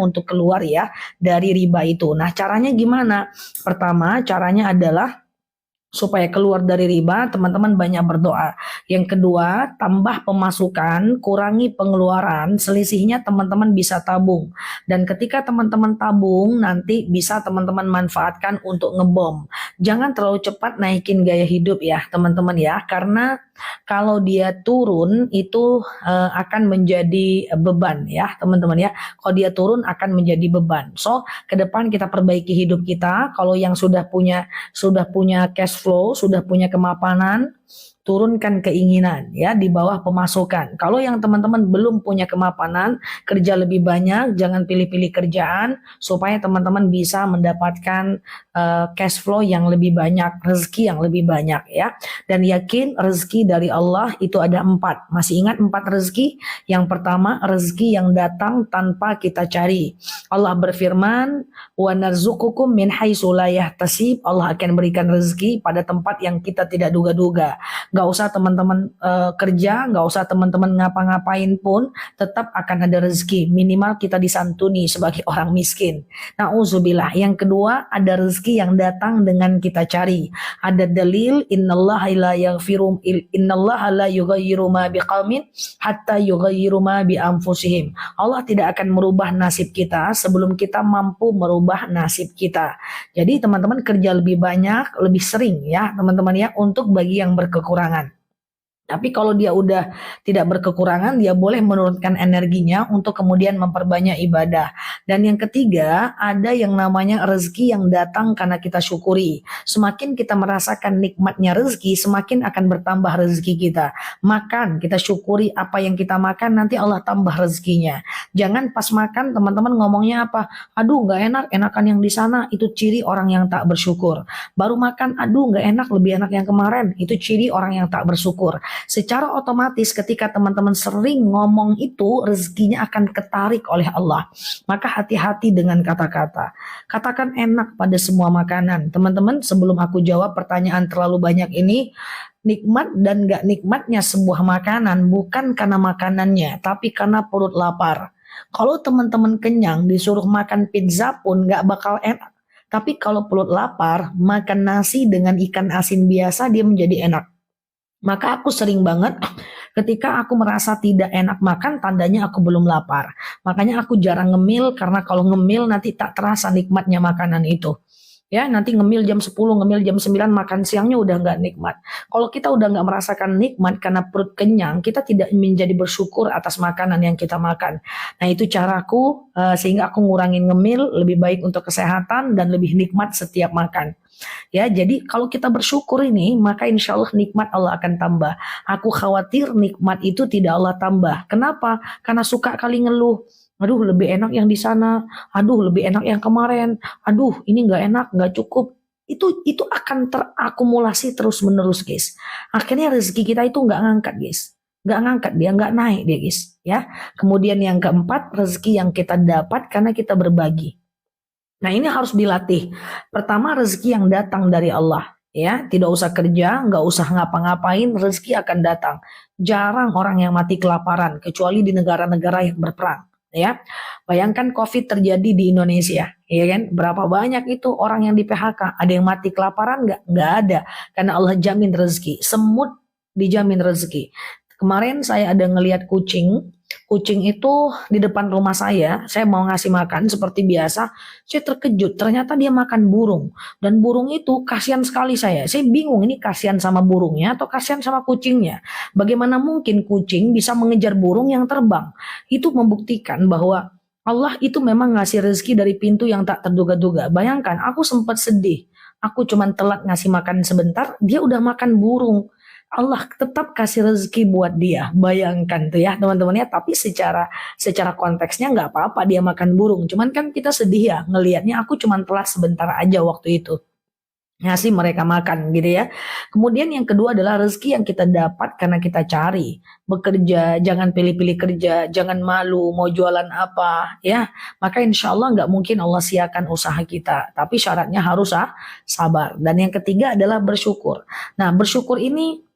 untuk keluar ya dari riba itu. Nah, caranya gimana? Pertama, caranya adalah supaya keluar dari riba, teman-teman banyak berdoa. Yang kedua, tambah pemasukan, kurangi pengeluaran, selisihnya teman-teman bisa tabung. Dan ketika teman-teman tabung, nanti bisa teman-teman manfaatkan untuk ngebom. Jangan terlalu cepat naikin gaya hidup ya, teman-teman ya, karena kalau dia turun itu akan menjadi beban ya, teman-teman ya. Kalau dia turun akan menjadi beban. So, ke depan kita perbaiki hidup kita. Kalau yang sudah punya cash flow, sudah punya kemapanan, turunkan keinginan ya di bawah pemasukan. Kalau yang teman-teman belum punya kemapanan, kerja lebih banyak, jangan pilih-pilih kerjaan supaya teman-teman bisa mendapatkan cash flow yang lebih banyak, rezeki yang lebih banyak ya. Dan yakin rezeki dari Allah itu ada 4. Masih ingat 4 rezeki? Yang pertama, rezeki yang datang tanpa kita cari. Allah berfirman, wa narzuqukum min haitsu la yahtasib. Allah akan berikan rezeki pada tempat yang kita tidak duga-duga. Nggak usah teman-teman kerja, nggak usah teman-teman ngapa-ngapain pun, tetap akan ada rezeki. Minimal kita disantuni sebagai orang miskin. Nauzubillah. Yang kedua, ada rezeki yang datang dengan kita cari. Ada dalil, innallaha la yaghfiru innallaha la yughayyiru ma biqaumin hatta yughayyiru ma bi anfusihim. Allah tidak akan merubah nasib kita sebelum kita mampu merubah nasib kita. Jadi teman-teman kerja lebih banyak, lebih sering ya teman-teman ya, untuk bagi yang berkekurangan. Tapi kalau dia udah tidak berkekurangan, dia boleh menurunkan energinya untuk kemudian memperbanyak ibadah. Dan yang ketiga, ada yang namanya rezeki yang datang karena kita syukuri. Semakin kita merasakan nikmatnya rezeki, semakin akan bertambah rezeki kita. Makan, kita syukuri apa yang kita makan, nanti Allah tambah rezekinya. Jangan pas makan teman-teman ngomongnya apa? Aduh gak enak, enakan yang di sana. Itu ciri orang yang tak bersyukur. Baru makan, aduh gak enak, lebih enak yang kemarin. Itu ciri orang yang tak bersyukur. Secara otomatis ketika teman-teman sering ngomong itu, rezekinya akan ketarik oleh Allah. Maka hati-hati dengan kata-kata. Katakan enak pada semua makanan. Teman-teman, sebelum aku jawab pertanyaan terlalu banyak ini, nikmat dan gak nikmatnya sebuah makanan bukan karena makanannya, tapi karena perut lapar. Kalau teman-teman kenyang disuruh makan pizza pun gak bakal enak. Tapi kalau perut lapar, makan nasi dengan ikan asin biasa dia menjadi enak. Maka aku sering banget ketika aku merasa tidak enak makan, tandanya aku belum lapar. Makanya aku jarang ngemil, karena kalau ngemil nanti tak terasa nikmatnya makanan itu. Ya, nanti ngemil jam 10, ngemil jam 9, makan siangnya udah nggak nikmat. Kalau kita udah nggak merasakan nikmat karena perut kenyang, kita tidak menjadi bersyukur atas makanan yang kita makan. Nah, itu caraku sehingga aku ngurangin ngemil, lebih baik untuk kesehatan dan lebih nikmat setiap makan. Ya, jadi kalau kita bersyukur ini, maka insya Allah nikmat Allah akan tambah. Aku khawatir nikmat itu tidak Allah tambah. Kenapa? Karena suka kali ngeluh. Aduh, lebih enak yang di sana. Aduh, lebih enak yang kemarin. Aduh, ini nggak enak, nggak cukup. Itu akan terakumulasi terus menerus, guys. Akhirnya rezeki kita itu nggak ngangkat, guys. Nggak ngangkat dia, nggak naik dia, guys. Ya. Kemudian yang keempat, rezeki yang kita dapat karena kita berbagi. Nah, ini harus dilatih. Pertama, rezeki yang datang dari Allah. Ya, tidak usah kerja, nggak usah ngapa-ngapain, rezeki akan datang. Jarang orang yang mati kelaparan, kecuali di negara-negara yang berperang. Ya, bayangkan COVID terjadi di Indonesia, ya kan? Berapa banyak itu orang yang di PHK? Ada yang mati kelaparan? Nggak ada, karena Allah jamin rezeki. Semut dijamin rezeki. Kemarin saya ada ngelihat kucing itu di depan rumah saya mau ngasih makan seperti biasa, saya terkejut, ternyata dia makan burung, dan burung itu kasihan sekali saya bingung ini kasihan sama burungnya atau kasihan sama kucingnya. Bagaimana mungkin kucing bisa mengejar burung yang terbang? Itu membuktikan bahwa Allah itu memang ngasih rezeki dari pintu yang tak terduga-duga. Bayangkan, aku sempat sedih, aku cuman telat ngasih makan sebentar, dia udah makan burung. Allah tetap kasih rezeki buat dia. Bayangkan tuh ya teman-teman ya. Tapi secara konteksnya nggak apa-apa dia makan burung. Cuman kan kita sedih ya ngelihatnya, aku cuman telat sebentar aja waktu itu ngasih mereka makan gitu ya. Kemudian yang kedua adalah rezeki yang kita dapat karena kita cari. Bekerja, jangan pilih-pilih kerja, jangan malu mau jualan apa ya. Maka insya Allah nggak mungkin Allah siakan usaha kita. Tapi syaratnya harus sabar. Dan yang ketiga adalah bersyukur. Nah, bersyukur ini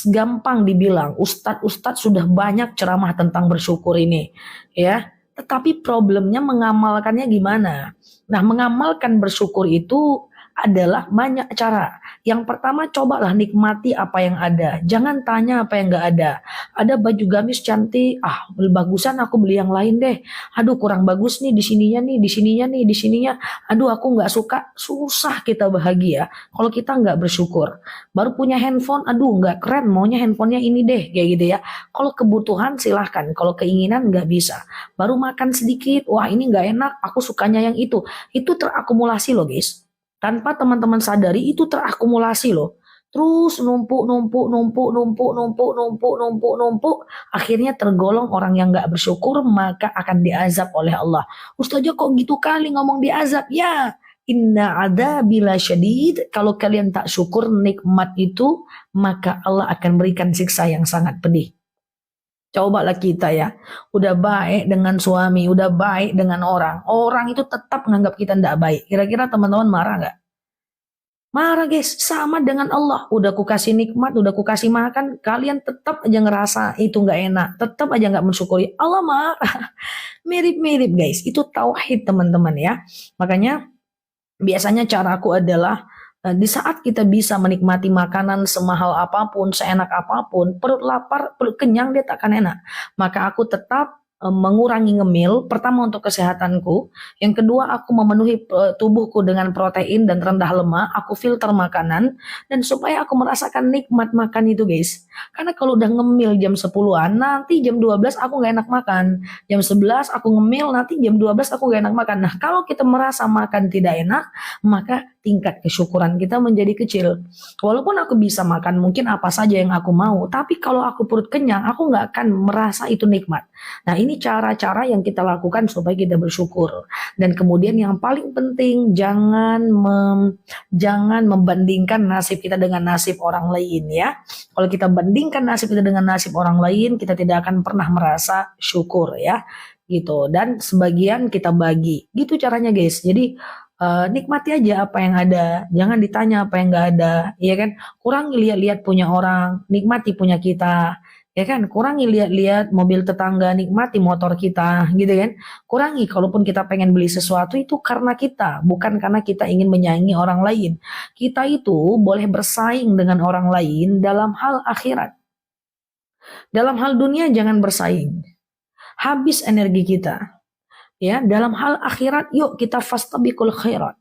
gampang dibilang. Ustadz sudah banyak ceramah tentang bersyukur ini ya. Tetapi problemnya mengamalkannya gimana? Nah, mengamalkan bersyukur itu adalah banyak cara. Yang pertama, cobalah nikmati apa yang ada. Jangan tanya apa yang nggak ada. Ada baju gamis cantik, bagusan aku beli yang lain deh. Aduh, kurang bagus nih di sininya nih, di sininya nih, di sininya. Aduh, aku nggak suka. Susah kita bahagia kalau kita nggak bersyukur. Baru punya handphone, aduh nggak keren, maunya handphonenya ini deh, kayak gitu ya. Kalau kebutuhan silahkan, kalau keinginan nggak bisa. Baru makan sedikit, wah ini nggak enak, aku sukanya yang itu terakumulasi loh guys. Tanpa teman-teman sadari itu terakumulasi loh. Terus numpuk, numpuk, numpuk, numpuk, numpuk, numpuk, numpuk, numpuk. Akhirnya tergolong orang yang nggak bersyukur maka akan diazab oleh Allah. Ustazah kok gitu kali ngomong diazab? Ya, inna bila syadid. Kalau kalian tak syukur nikmat itu, maka Allah akan berikan siksa yang sangat pedih. Cobalah kita ya, udah baik dengan suami, udah baik dengan orang. Orang itu tetap menganggap kita tidak baik. Kira-kira teman-teman marah nggak? Marah guys, sama dengan Allah. Udah ku kasih nikmat, udah ku kasih makan, kalian tetap aja ngerasa itu nggak enak. Tetap aja nggak mensyukuri. Allah marah. Mirip-mirip guys, itu tauhid teman-teman ya. Makanya biasanya caraku adalah di saat kita bisa menikmati makanan semahal apapun, seenak apapun, perut lapar, perut kenyang dia tak akan enak. Maka aku tetap mengurangi ngemil, pertama untuk kesehatanku, yang kedua aku memenuhi tubuhku dengan protein dan rendah lemak, aku filter makanan, dan supaya aku merasakan nikmat makan itu guys. Karena kalau udah ngemil jam 10-an, nanti jam 12 aku gak enak makan. Jam 11 aku ngemil, nanti jam 12 aku gak enak makan. Nah kalau kita merasa makan tidak enak, maka tingkat kesyukuran kita menjadi kecil. Walaupun aku bisa makan mungkin apa saja yang aku mau, tapi kalau aku perut kenyang, aku gak akan merasa itu nikmat. Nah ini cara-cara yang kita lakukan supaya kita bersyukur. Dan kemudian yang paling penting, jangan membandingkan nasib kita dengan nasib orang lain ya. Kalau kita bandingkan nasib kita dengan nasib orang lain, kita tidak akan pernah merasa syukur ya. Gitu. Dan sebagian kita bagi. Gitu caranya guys. Jadi nikmati aja apa yang ada, jangan ditanya apa yang nggak ada, ya kan? Kurangi lihat-lihat punya orang, nikmati punya kita, ya kan? Kurangi lihat-lihat mobil tetangga, nikmati motor kita, gitu kan? Kurangi kalaupun kita pengen beli sesuatu itu karena kita, bukan karena kita ingin menyaingi orang lain. Kita itu boleh bersaing dengan orang lain dalam hal akhirat. Dalam hal dunia jangan bersaing. Habis energi kita. Ya, dalam hal akhirat yuk kita fastabiqul khairat.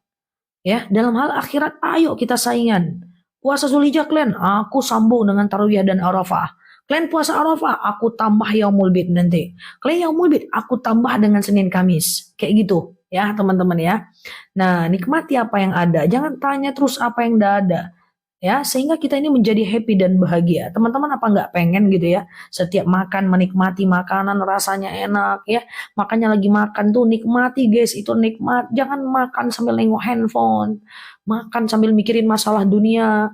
Ya, dalam hal akhirat ayo kita saingan. Puasa Zulhijjah kalian, aku sambung dengan Tarawih dan Arafah. Kalian puasa Arafah, aku tambah Yaumul Bid nanti. Kalian Yaumul Bid, aku tambah dengan Senin Kamis. Kayak gitu ya teman-teman ya. Nah, nikmati apa yang ada. Jangan tanya terus apa yang tidak ada. Ya, sehingga kita ini menjadi happy dan bahagia. Teman-teman apa nggak pengen gitu ya? Setiap makan menikmati makanan rasanya enak ya. Makanya lagi makan tuh nikmati guys, itu nikmat. Jangan makan sambil nengok handphone. Makan sambil mikirin masalah dunia.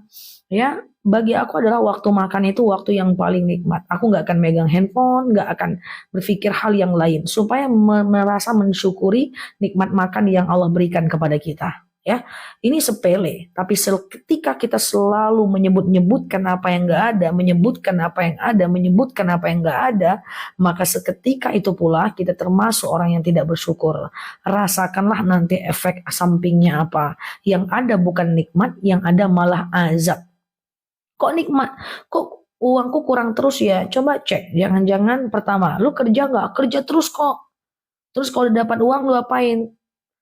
Ya, bagi aku adalah waktu makan itu waktu yang paling nikmat. Aku nggak akan megang handphone, nggak akan berpikir hal yang lain. Supaya merasa mensyukuri nikmat makan yang Allah berikan kepada kita. Ya, ini sepele, tapi ketika kita selalu menyebut-nyebutkan apa yang nggak ada, menyebutkan apa yang ada, menyebutkan apa yang nggak ada, maka seketika itu pula kita termasuk orang yang tidak bersyukur. Rasakanlah nanti efek sampingnya apa. Yang ada bukan nikmat, yang ada malah azab. Kok nikmat? Kok uangku kurang terus ya? Coba cek. Jangan-jangan pertama, lu kerja nggak? Kerja terus kok. Terus kalau dapat uang lu apain?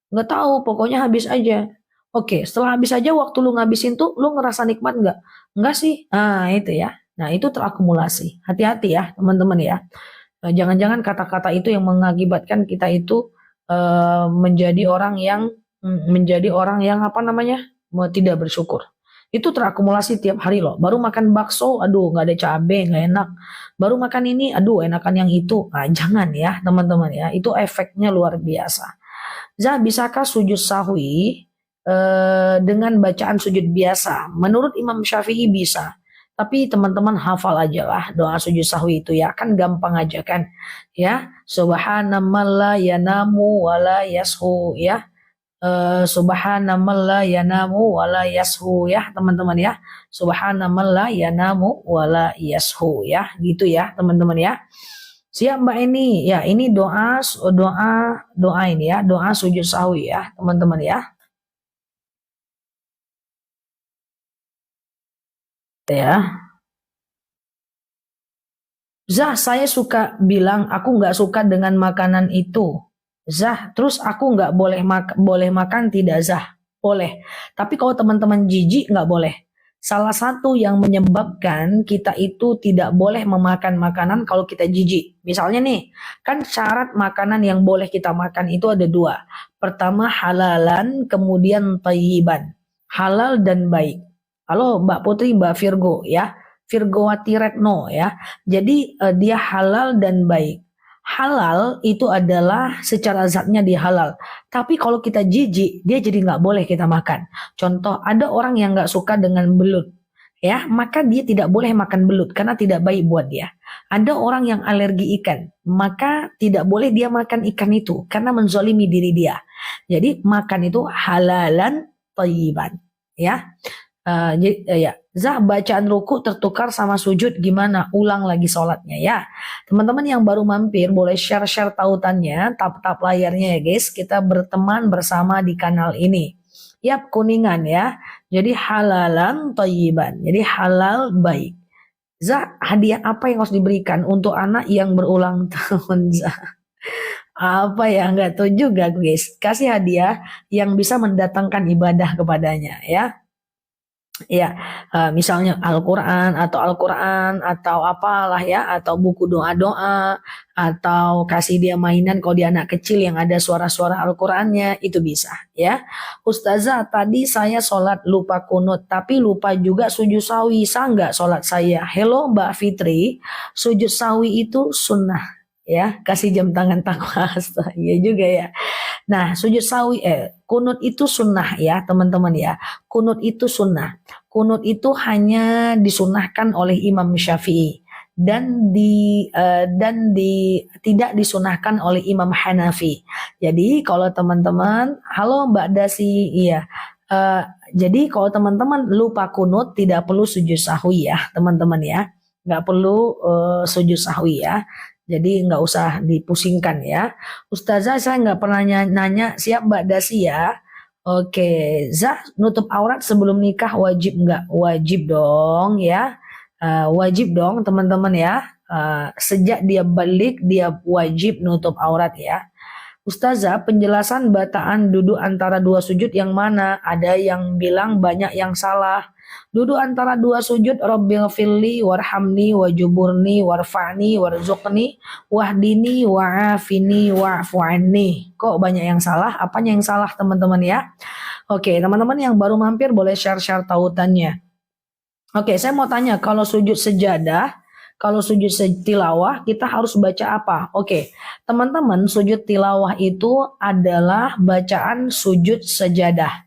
Nggak tahu, pokoknya habis aja. Oke, setelah habis aja waktu lu ngabisin tuh, lu ngerasa nikmat nggak? Nggak sih? Nah, itu ya. Nah, itu terakumulasi. Hati-hati ya, teman-teman ya. Jangan-jangan kata-kata itu yang mengakibatkan kita itu menjadi orang yang apa namanya? Tidak bersyukur. Itu terakumulasi tiap hari loh. Baru makan bakso, aduh nggak ada cabai, nggak enak. Baru makan ini, aduh enakan yang itu. Nah, jangan ya, teman-teman ya. Itu efeknya luar biasa. Bisakah sujud sahwi dengan bacaan sujud biasa? Menurut Imam Syafi'i bisa. Tapi teman-teman hafal aja lah doa sujud sahwi itu ya. Kan gampang aja kan. Ya. Subhanallah la yanamu wa la yashu ya. Subhanallah la yanamu wa la yashu ya teman-teman ya. Subhanallah la yanamu wa la yashu ya. Gitu ya teman-teman ya. Siap Mbak ini. Ya, ini doa ini ya, doa sujud sahwi ya, teman-teman ya. Ya. Zah, saya suka bilang aku nggak suka dengan makanan itu. Zah, terus aku nggak boleh makan tidak Zah? Boleh. Tapi kalau teman-teman jijik nggak boleh. Salah satu yang menyebabkan kita itu tidak boleh memakan makanan kalau kita jijik. Misalnya nih, kan syarat makanan yang boleh kita makan itu ada dua. Pertama halalan, kemudian thayyiban. Halal dan baik. Halo Mbak Putri, Mbak Virgo ya. Virgowati Retno ya. Jadi dia halal dan baik. Halal itu adalah secara zatnya dia halal. Tapi kalau kita jijik, dia jadi nggak boleh kita makan. Contoh, ada orang yang nggak suka dengan belut. Ya, maka dia tidak boleh makan belut karena tidak baik buat dia. Ada orang yang alergi ikan, maka tidak boleh dia makan ikan itu karena menzolimi diri dia. Jadi makan itu halalan thayyiban. Ya. Ya, Zah bacaan ruku tertukar sama sujud gimana? Ulang lagi sholatnya ya. Teman-teman yang baru mampir boleh share-share tautannya, tap-tap layarnya ya guys. Kita berteman bersama di kanal ini. Yap, kuningan ya. Jadi halalan thayyiban. Jadi halal baik. Zah, hadiah apa yang harus diberikan untuk anak yang berulang tahun Zah? Apa ya? Nggak tahu juga guys. Kasih hadiah yang bisa mendatangkan ibadah kepadanya ya. Ya, misalnya Al-Quran atau apalah ya, atau buku doa-doa, atau kasih dia mainan kalau dia anak kecil yang ada suara-suara Al-Qurannya, itu bisa ya. Ustazah, tadi saya sholat lupa kunut, tapi lupa juga sujud sawi, sah nggak sholat saya? Hello Mbak Fitri, sujud sawi itu sunnah ya, kasih jam tangan takwa, iya juga ya. Nah, sujud sawi, kunut itu sunnah ya teman-teman ya. Kunut itu sunnah. Kunut itu hanya disunahkan oleh Imam Syafi'i dan tidak disunahkan oleh Imam Hanafi. Jadi kalau teman-teman, halo Mbak Dasi, iya. Eh, jadi kalau teman-teman lupa kunut tidak perlu sujud sahwi ya teman-teman ya. Nggak perlu sujud sahwi ya. Jadi nggak usah dipusingkan ya. Ustazah saya nggak pernah nanya siap Mbak Dasi ya. Oke, Zah nutup aurat sebelum nikah wajib nggak? Wajib dong ya. Wajib dong teman-teman ya. Sejak dia balik dia wajib nutup aurat ya. Ustazah, penjelasan bataan duduk antara dua sujud yang mana? Ada yang bilang banyak yang salah. Duduk antara dua sujud, Rabbil firli warhamni wajuburni warfa'ni warzuqni wahdini wa'afini wa'fu anni. Kok banyak yang salah? Apanya yang salah teman-teman ya? Oke, teman-teman yang baru mampir boleh share-share tautannya. Oke, saya mau tanya, kalau sujud tilawah kita harus baca apa? Oke, teman-teman, sujud tilawah itu adalah bacaan sujud sejadah.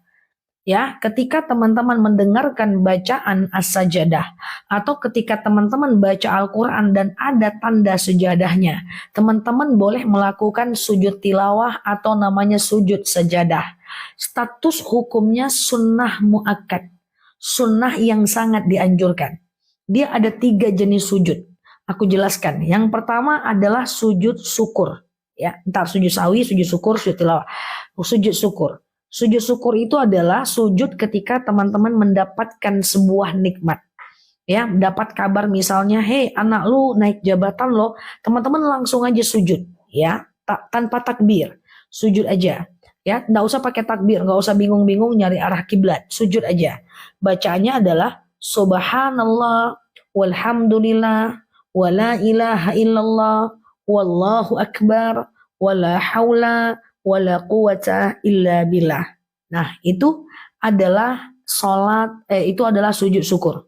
Ya, ketika teman-teman mendengarkan bacaan as-sajadah atau ketika teman-teman baca Al-Qur'an dan ada tanda sejadahnya, teman-teman boleh melakukan sujud tilawah atau namanya sujud sejadah. Status hukumnya sunnah muakkad, sunnah yang sangat dianjurkan. Dia ada 3 jenis sujud. Aku jelaskan. Yang pertama adalah sujud syukur. Ya, entar sujud sawi, sujud syukur, sujud tilawah. Sujud syukur. Sujud syukur itu adalah sujud ketika teman-teman mendapatkan sebuah nikmat. Ya, dapat kabar misalnya, "Hei, anak lu naik jabatan lo." Teman-teman langsung aja sujud, ya, tanpa takbir. Sujud aja. Ya, enggak usah pakai takbir, enggak usah bingung-bingung nyari arah kiblat. Sujud aja. Bacaannya adalah subhanallah walhamdulillah wala ilaha illallah wallahu akbar wala haula wala quwata illa billah. Nah, itu adalah itu adalah sujud syukur.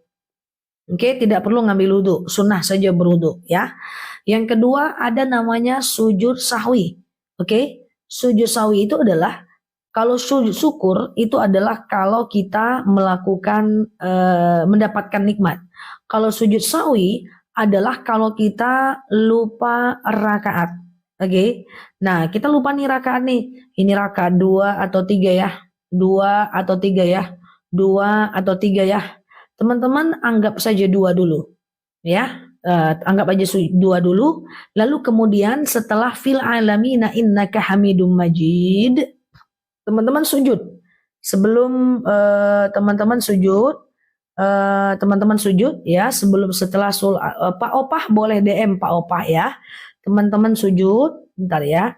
Oke, tidak perlu ngambil wudhu, sunnah saja berwudhu ya. Yang kedua ada namanya sujud sahwi. Oke, sujud sahwi itu adalah kalau sujud syukur itu adalah kalau kita melakukan mendapatkan nikmat. Kalau sujud sahwi adalah kalau kita lupa rakaat. Oke. Nah, kita lupa nih rakaat nih. Ini rakaat 2 atau 3 ya. 2 atau 3 ya. 2 atau 3 ya. Teman-teman anggap saja 2 dulu. Ya. Anggap aja dua dulu. Lalu kemudian setelah fil alamina innaka hamidum majid, teman-teman sujud. Sebelum teman-teman sujud, ya, setelah Pak Opah boleh DM Pak Opah ya. Teman-teman sujud, bentar ya.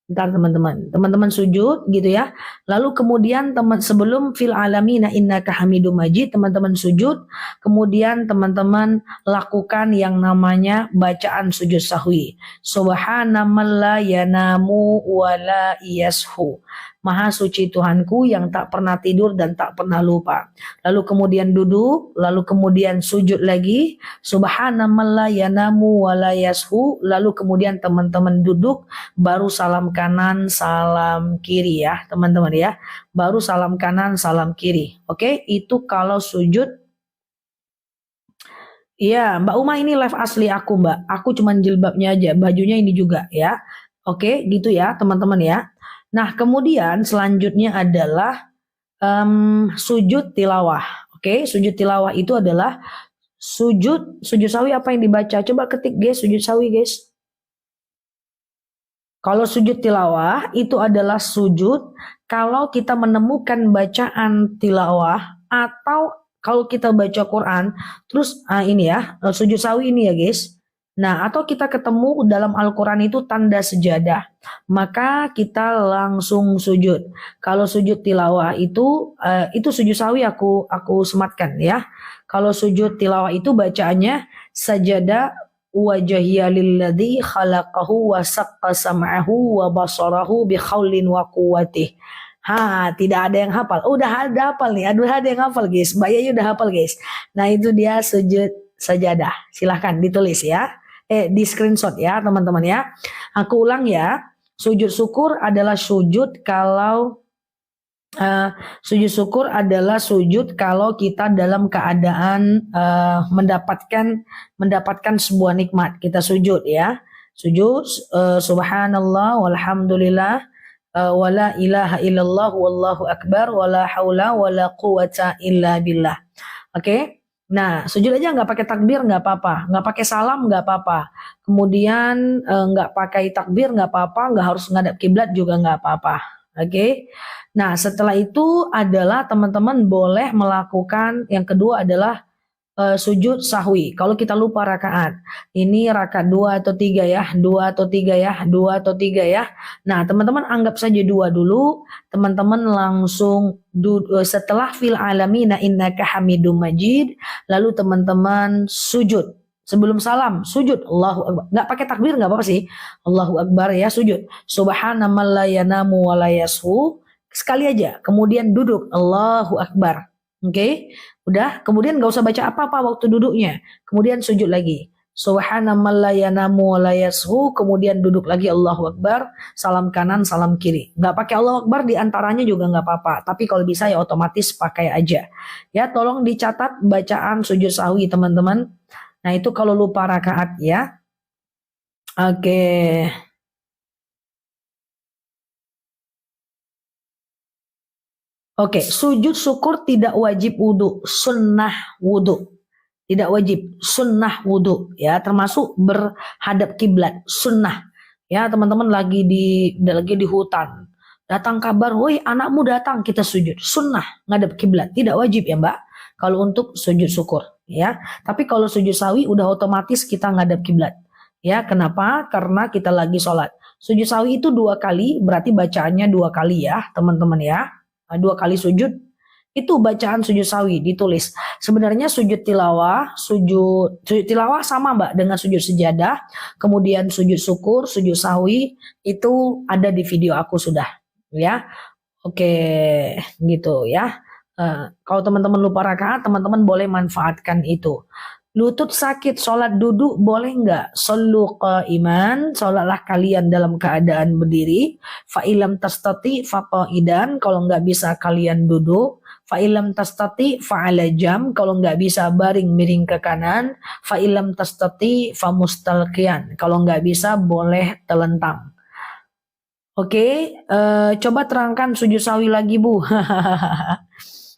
Ntar teman-teman sujud gitu ya. Lalu kemudian sebelum fil alamina innaka hamidum majid, teman-teman sujud, kemudian teman-teman lakukan yang namanya bacaan sujud sahwi. Subhanaman la yanamu wa la yashu. Maha suci Tuhanku yang tak pernah tidur dan tak pernah lupa. Lalu kemudian duduk, lalu kemudian sujud lagi. Subhanaman la yanamu wa la yashu. Lalu kemudian teman-teman duduk, baru salam kanan, salam kiri ya, teman-teman ya. Baru salam kanan, salam kiri. Oke, itu kalau sujud. Iya, Mbak Uma ini live asli aku, Mbak. Aku cuman jilbabnya aja, bajunya ini juga ya. Oke, gitu ya, teman-teman ya. Nah, kemudian selanjutnya adalah sujud tilawah. Oke, sujud tilawah itu adalah sujud sawi apa yang dibaca. Coba ketik guys, sujud sawi guys. Kalau sujud tilawah itu adalah sujud kalau kita menemukan bacaan tilawah atau kalau kita baca Quran, terus ini ya, sujud sawi ini ya guys. Nah, atau kita ketemu dalam Al-Quran itu tanda sejadah, maka kita langsung sujud. Kalau sujud tilawah itu sujud sawi aku sematkan ya. Kalau sujud tilawah itu bacaannya sajadah wajhiya lilladzi khalaqahu wa saqqa sam'ahu wa basarahu bi khaulin wa quwwatih. Tidak ada yang hafal. Udah ada hafal nih. Aduh, ada yang hafal guys. Mbak Yayu udah hafal guys. Nah, itu dia sujud sajadah. Silahkan ditulis ya. Di screenshot ya teman-teman ya. Aku ulang ya. Sujud syukur adalah sujud kalau sujud syukur adalah sujud kalau kita dalam keadaan mendapatkan sebuah nikmat. Kita sujud ya. Sujud subhanallah walhamdulillah wala ilaha illallah wallahu akbar wala haula wala quwata illa billah. Oke. Nah, sujud aja nggak pakai takbir nggak apa-apa, nggak pakai salam nggak apa-apa. Kemudian nggak pakai takbir nggak apa-apa, nggak harus ngadap kiblat juga nggak apa-apa. Oke. Nah, setelah itu adalah teman-teman boleh melakukan yang kedua adalah sujud sahwi. Kalau kita lupa rakaat, ini rakaat 2 atau 3 ya, 2 atau 3 ya, 2 atau 3 ya. Nah, teman-teman anggap saja 2 dulu. Teman-teman langsung setelah fil alamina innaka hamidum majid, lalu teman-teman sujud. Sebelum salam, sujud Allahu Akbar. Nggak pakai takbir nggak apa-apa sih. Allahu Akbar ya, sujud. Subhanaman la yanamu wa la yashu. Sekali aja. Kemudian duduk Allahu Akbar. Oke, udah. Kemudian nggak usah baca apa-apa waktu duduknya. Kemudian sujud lagi. Subhanaman la yanamu wa la yashu. Kemudian duduk lagi Allahu Akbar. Salam kanan, salam kiri. Nggak pakai Allahu Akbar di antaranya juga nggak apa-apa. Tapi kalau bisa ya otomatis pakai aja. Ya, tolong dicatat bacaan sujud sahwi teman-teman. Nah, itu kalau lupa rakaat ya. Oke. Oke, sujud syukur tidak wajib wudhu, sunnah wudhu. Tidak wajib, sunnah wudhu ya, termasuk berhadap kiblat, sunnah. Ya, teman-teman lagi di hutan. Datang kabar, woi anakmu datang, kita sujud. Sunnah, ngadep kiblat, tidak wajib ya Mbak. Kalau untuk sujud syukur ya. Tapi kalau sujud sawi udah otomatis kita ngadep kiblat. Ya, kenapa? Karena kita lagi sholat. Sujud sawi itu 2 kali, berarti bacaannya 2 kali ya, teman-teman ya. 2 kali sujud itu bacaan sujud sawi ditulis. Sebenarnya sujud tilawah sama Mbak dengan sujud sejadah, kemudian sujud syukur, sujud sawi itu ada di video aku sudah ya. Oke, gitu ya. Kalau teman-teman lupa rakaat, teman-teman boleh manfaatkan itu. Lutut sakit, sholat duduk boleh nggak? Shollu qa'iman, sholatlah kalian dalam keadaan berdiri. Fa'ilam tastati faqa'idan, kalau nggak bisa kalian duduk. Fa'ilam tastati fa'ala jam, kalau nggak bisa baring miring ke kanan. Fa'ilam tastati famustalqiyan, kalau nggak bisa boleh telentang. Oke, coba terangkan sujud sawi lagi Bu.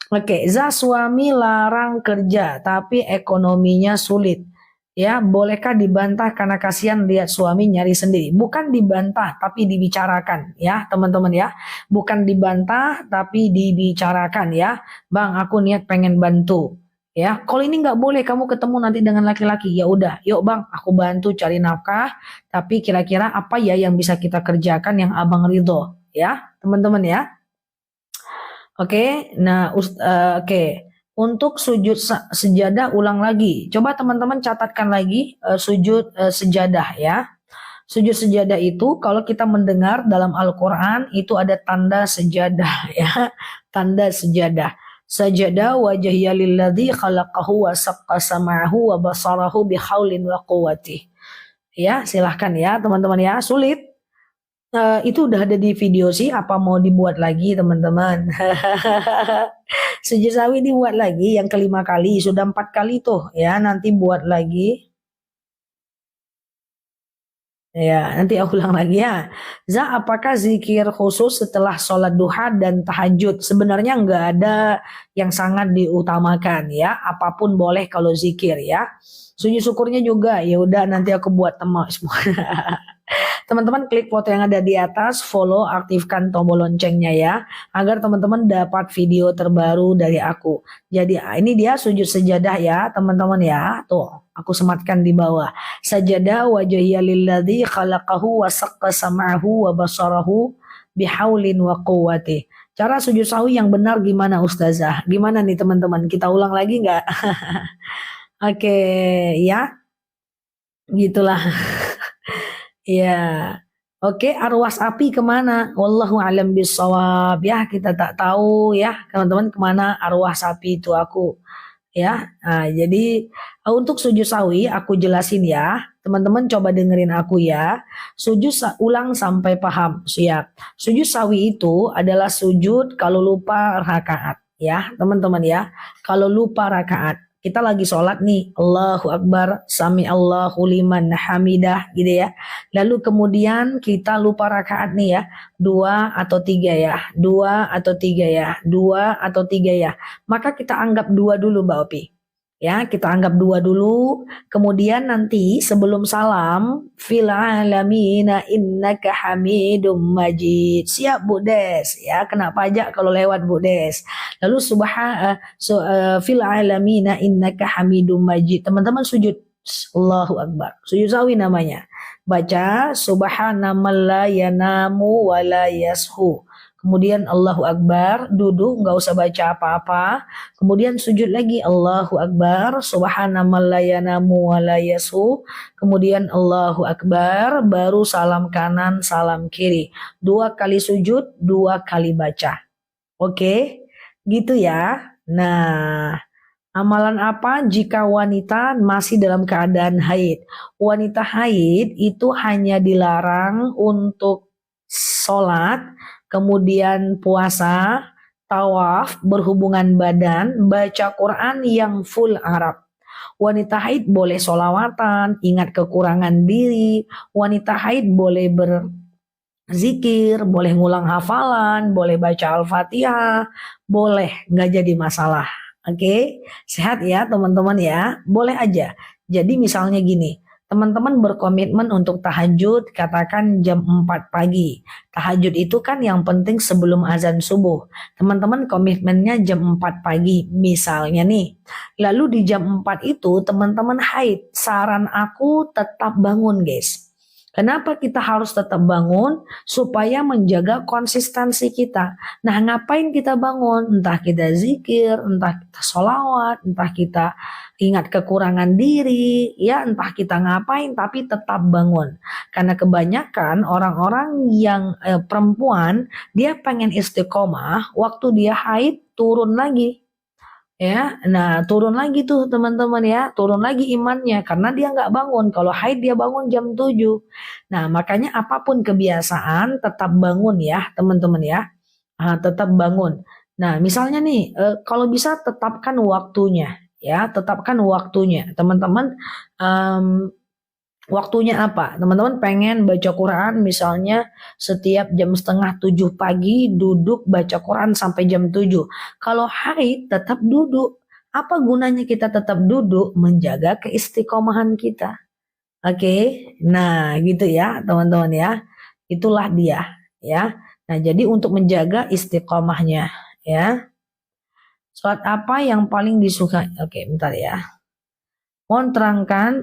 Oke, suami larang kerja tapi ekonominya sulit. Ya, bolehkah dibantah karena kasihan lihat suami nyari sendiri? Bukan dibantah, tapi dibicarakan ya, teman-teman ya. Bukan dibantah, tapi dibicarakan ya. Bang, aku niat pengen bantu. Ya, kalau ini nggak boleh kamu ketemu nanti dengan laki-laki. Ya udah, yuk bang, aku bantu cari nafkah. Tapi kira-kira apa ya yang bisa kita kerjakan yang abang ridho? Ya, teman-teman ya. Oke, nah, oke. Untuk sujud sejadah ulang lagi. Coba teman-teman catatkan lagi sujud sejadah ya. Sujud sejadah itu kalau kita mendengar dalam Al-Quran itu ada tanda sejadah ya. Tanda sejadah. Sajadah wajhiya lilladzi khalaqahu wa saqqa sam'ahu wa basarahu bihaulin wa quwwati. Ya, silahkan ya teman-teman ya. Sulit. Itu udah ada di video sih, apa mau dibuat lagi teman-teman? Sujud sawi dibuat lagi yang kelima kali, sudah 4 kali tuh ya, nanti buat lagi. Ya, nanti aku ulang lagi ya. Apakah zikir khusus setelah sholat duha dan tahajud? Sebenarnya nggak ada yang sangat diutamakan ya. Apapun boleh kalau zikir ya. Sujud syukurnya juga, ya udah nanti aku buat teman semua. Teman-teman klik foto yang ada di atas, follow, aktifkan tombol loncengnya ya, agar teman-teman dapat video terbaru dari aku. Jadi ini dia sujud sejadah ya teman-teman ya, tuh aku sematkan di bawah. Sajadah wajhiya lilladzi khalaqahu wa saqqa sam'ahu wa basarahu bihaulin wa quwwati. Cara sujud sahwi yang benar gimana Ustazah? Gimana nih teman-teman? Kita ulang lagi nggak? Oke ya, gitulah. Ya, oke, arwah api kemana? Wallahu alam bisawab ya, kita tak tahu ya teman-teman kemana arwah sapi itu aku ya. Nah, jadi untuk sujud sawi aku jelasin ya, teman-teman coba dengerin aku ya. Sujud ulang sampai paham, siap. Sujud sawi itu adalah sujud kalau lupa rakaat ya, teman-teman ya. Kalau lupa rakaat. Kita lagi sholat nih, Allahu Akbar, Sami Allahu liman hamidah gitu ya. Lalu kemudian kita lupa rakaat nih ya, 2 atau 3 ya, 2 atau 3 ya, 2 atau 3 ya. Maka kita anggap 2 dulu Mbak Opi. Ya, kita anggap 2 dulu. Kemudian nanti sebelum salam, fil alamina innaka hamidum majid. Siap Bu Des ya, kena pajak kalau lewat Bu Des. Lalu fil alamina innaka hamidum majid. Teman-teman sujud Allahu Akbar. Sujud sawi namanya. Baca subhanaman la yanamu wa la yashu. Kemudian Allahu Akbar, duduk nggak usah baca apa-apa. Kemudian sujud lagi Allahu Akbar, subhanaman la yanamu wa la yashu. Kemudian Allahu Akbar, baru salam kanan, salam kiri. 2 kali sujud, 2 kali baca. Oke, gitu ya. Nah, amalan apa jika wanita masih dalam keadaan haid? Wanita haid itu hanya dilarang untuk sholat, kemudian puasa, tawaf, berhubungan badan, baca Quran yang full Arab. Wanita haid boleh sholawatan, ingat kekurangan diri. Wanita haid boleh berzikir, boleh ngulang hafalan, boleh baca Al-Fatihah, boleh, nggak jadi masalah. Oke, sehat ya teman-teman ya, boleh aja. Jadi misalnya gini, teman-teman berkomitmen untuk tahajud, katakan jam 4 pagi. Tahajud itu kan yang penting sebelum azan subuh. Teman-teman komitmennya jam 4 pagi, misalnya nih. Lalu di jam 4 itu teman-teman haid. Saran aku tetap bangun guys. Kenapa kita harus tetap bangun? Supaya menjaga konsistensi kita. Nah, ngapain kita bangun? Entah kita zikir, entah kita sholawat, entah kita ingat kekurangan diri, ya entah kita ngapain, tapi tetap bangun. Karena kebanyakan orang-orang yang perempuan, dia pengen istiqomah, waktu dia haid turun lagi. Ya, nah turun lagi tuh teman-teman ya, turun lagi imannya karena dia nggak bangun. Kalau haid dia bangun jam 7. Nah, makanya apapun kebiasaan tetap bangun ya, teman-teman ya. Tetap bangun. Nah, misalnya nih, kalau bisa tetapkan waktunya ya, tetapkan waktunya. Teman-teman waktunya apa? Teman-teman pengen baca Quran misalnya setiap jam setengah 7 pagi duduk baca Quran sampai jam 7. Kalau haid tetap duduk. Apa gunanya kita tetap duduk? Menjaga keistiqomahan kita. Oke, nah gitu ya teman-teman ya. Itulah dia ya. Nah jadi untuk menjaga istiqomahnya ya. Sholat apa yang paling disukai? Oke, bentar ya. Mohon terangkan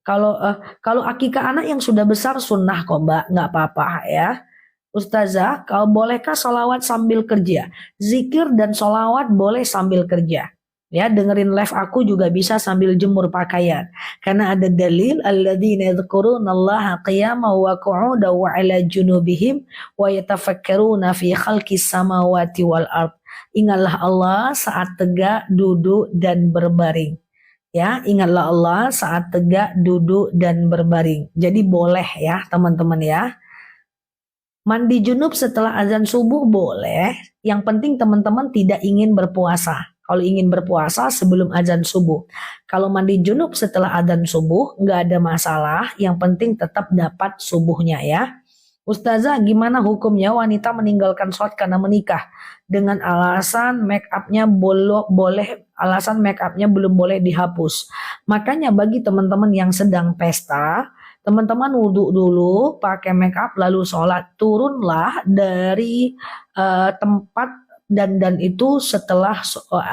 kalau akikah anak yang sudah besar sunnah kok Mbak, nggak apa-apa ya. Ustazah, kalau bolehkah sholawat sambil kerja? Zikir dan sholawat boleh sambil kerja. Ya, dengerin live aku juga bisa sambil jemur pakaian. Karena ada dalil alladzina yadhkurunallaha qiyaman wa qu'udan wa 'ala junubihim wa yatafakkaruna fi khalqis samawati wal ard. Ingatlah Allah saat tegak, duduk dan berbaring. Ya, ingatlah Allah saat tegak, duduk dan berbaring. Jadi boleh ya, teman-teman ya. Mandi junub setelah azan subuh boleh. Yang penting teman-teman tidak ingin berpuasa. Kalau ingin berpuasa sebelum azan subuh. Kalau mandi junub setelah azan subuh nggak ada masalah. Yang penting tetap dapat subuhnya ya. Ustazah, gimana hukumnya wanita meninggalkan sholat karena menikah dengan alasan make upnya belum boleh dihapus. Makanya bagi teman-teman yang sedang pesta, teman-teman wudhu dulu, pakai make up lalu sholat. Turunlah dari tempat dan itu setelah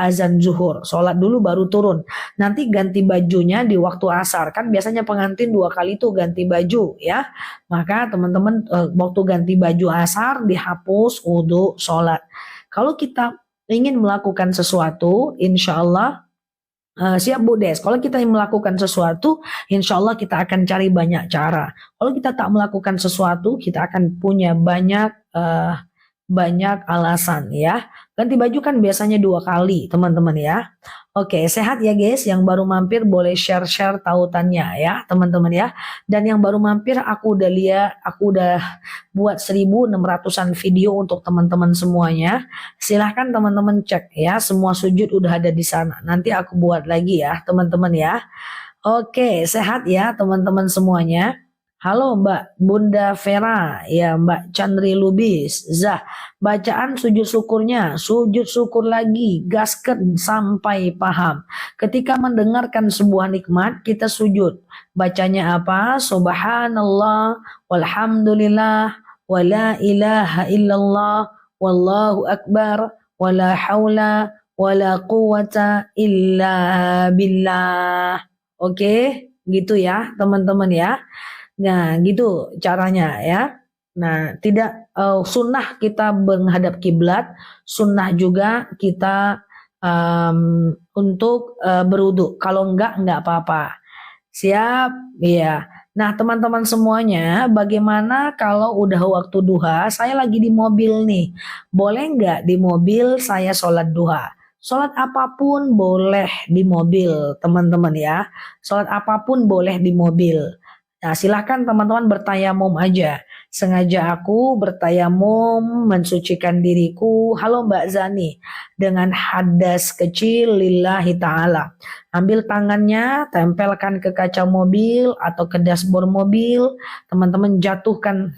azan zuhur. Sholat dulu baru turun. Nanti ganti bajunya di waktu asar. Kan biasanya pengantin 2 kali tuh ganti baju ya. Maka teman-teman waktu ganti baju asar dihapus wudhu sholat. Kalau kita ingin melakukan sesuatu, insya Allah siap Bu Des. Kalau kita ingin melakukan sesuatu, insya Allah kita akan cari banyak cara. Kalau kita tak melakukan sesuatu, kita akan punya banyak alasan ya. Ganti baju kan biasanya 2 kali teman-teman ya. Oke, sehat ya guys. Yang baru mampir boleh share-share tautannya ya teman-teman ya. Dan yang baru mampir aku udah buat 1.600-an video untuk teman-teman semuanya. Silahkan teman-teman cek ya. Semua sujud udah ada di sana. Nanti aku buat lagi ya teman-teman ya. Oke, sehat ya teman-teman semuanya. Halo Mbak Bunda Vera, ya Mbak Chandri Lubis, Zah, bacaan sujud syukurnya, sujud syukur lagi, gasken sampai paham. Ketika mendengarkan sebuah nikmat, kita sujud. Bacanya apa? Subhanallah, walhamdulillah, wala ilaha illallah, wallahu akbar, wala hawla, wala quwata illa billah. Oke, gitu ya teman-teman ya. Nah, gitu caranya ya. Nah, tidak sunnah kita menghadap kiblat, sunnah juga kita untuk berwudu. Kalau enggak apa-apa. Siap? Iya. Nah, teman-teman semuanya, bagaimana kalau udah waktu duha, saya lagi di mobil nih. Boleh enggak di mobil saya sholat duha? Sholat apapun boleh di mobil, teman-teman ya. Sholat apapun boleh di mobil. Nah, silahkan teman-teman bertayamum aja. Sengaja aku bertayamum mensucikan diriku. Halo Mbak Zani. Dengan hadas kecil lillahi ta'ala. Ambil tangannya, tempelkan ke kaca mobil atau ke dashboard mobil. Teman-teman jatuhkan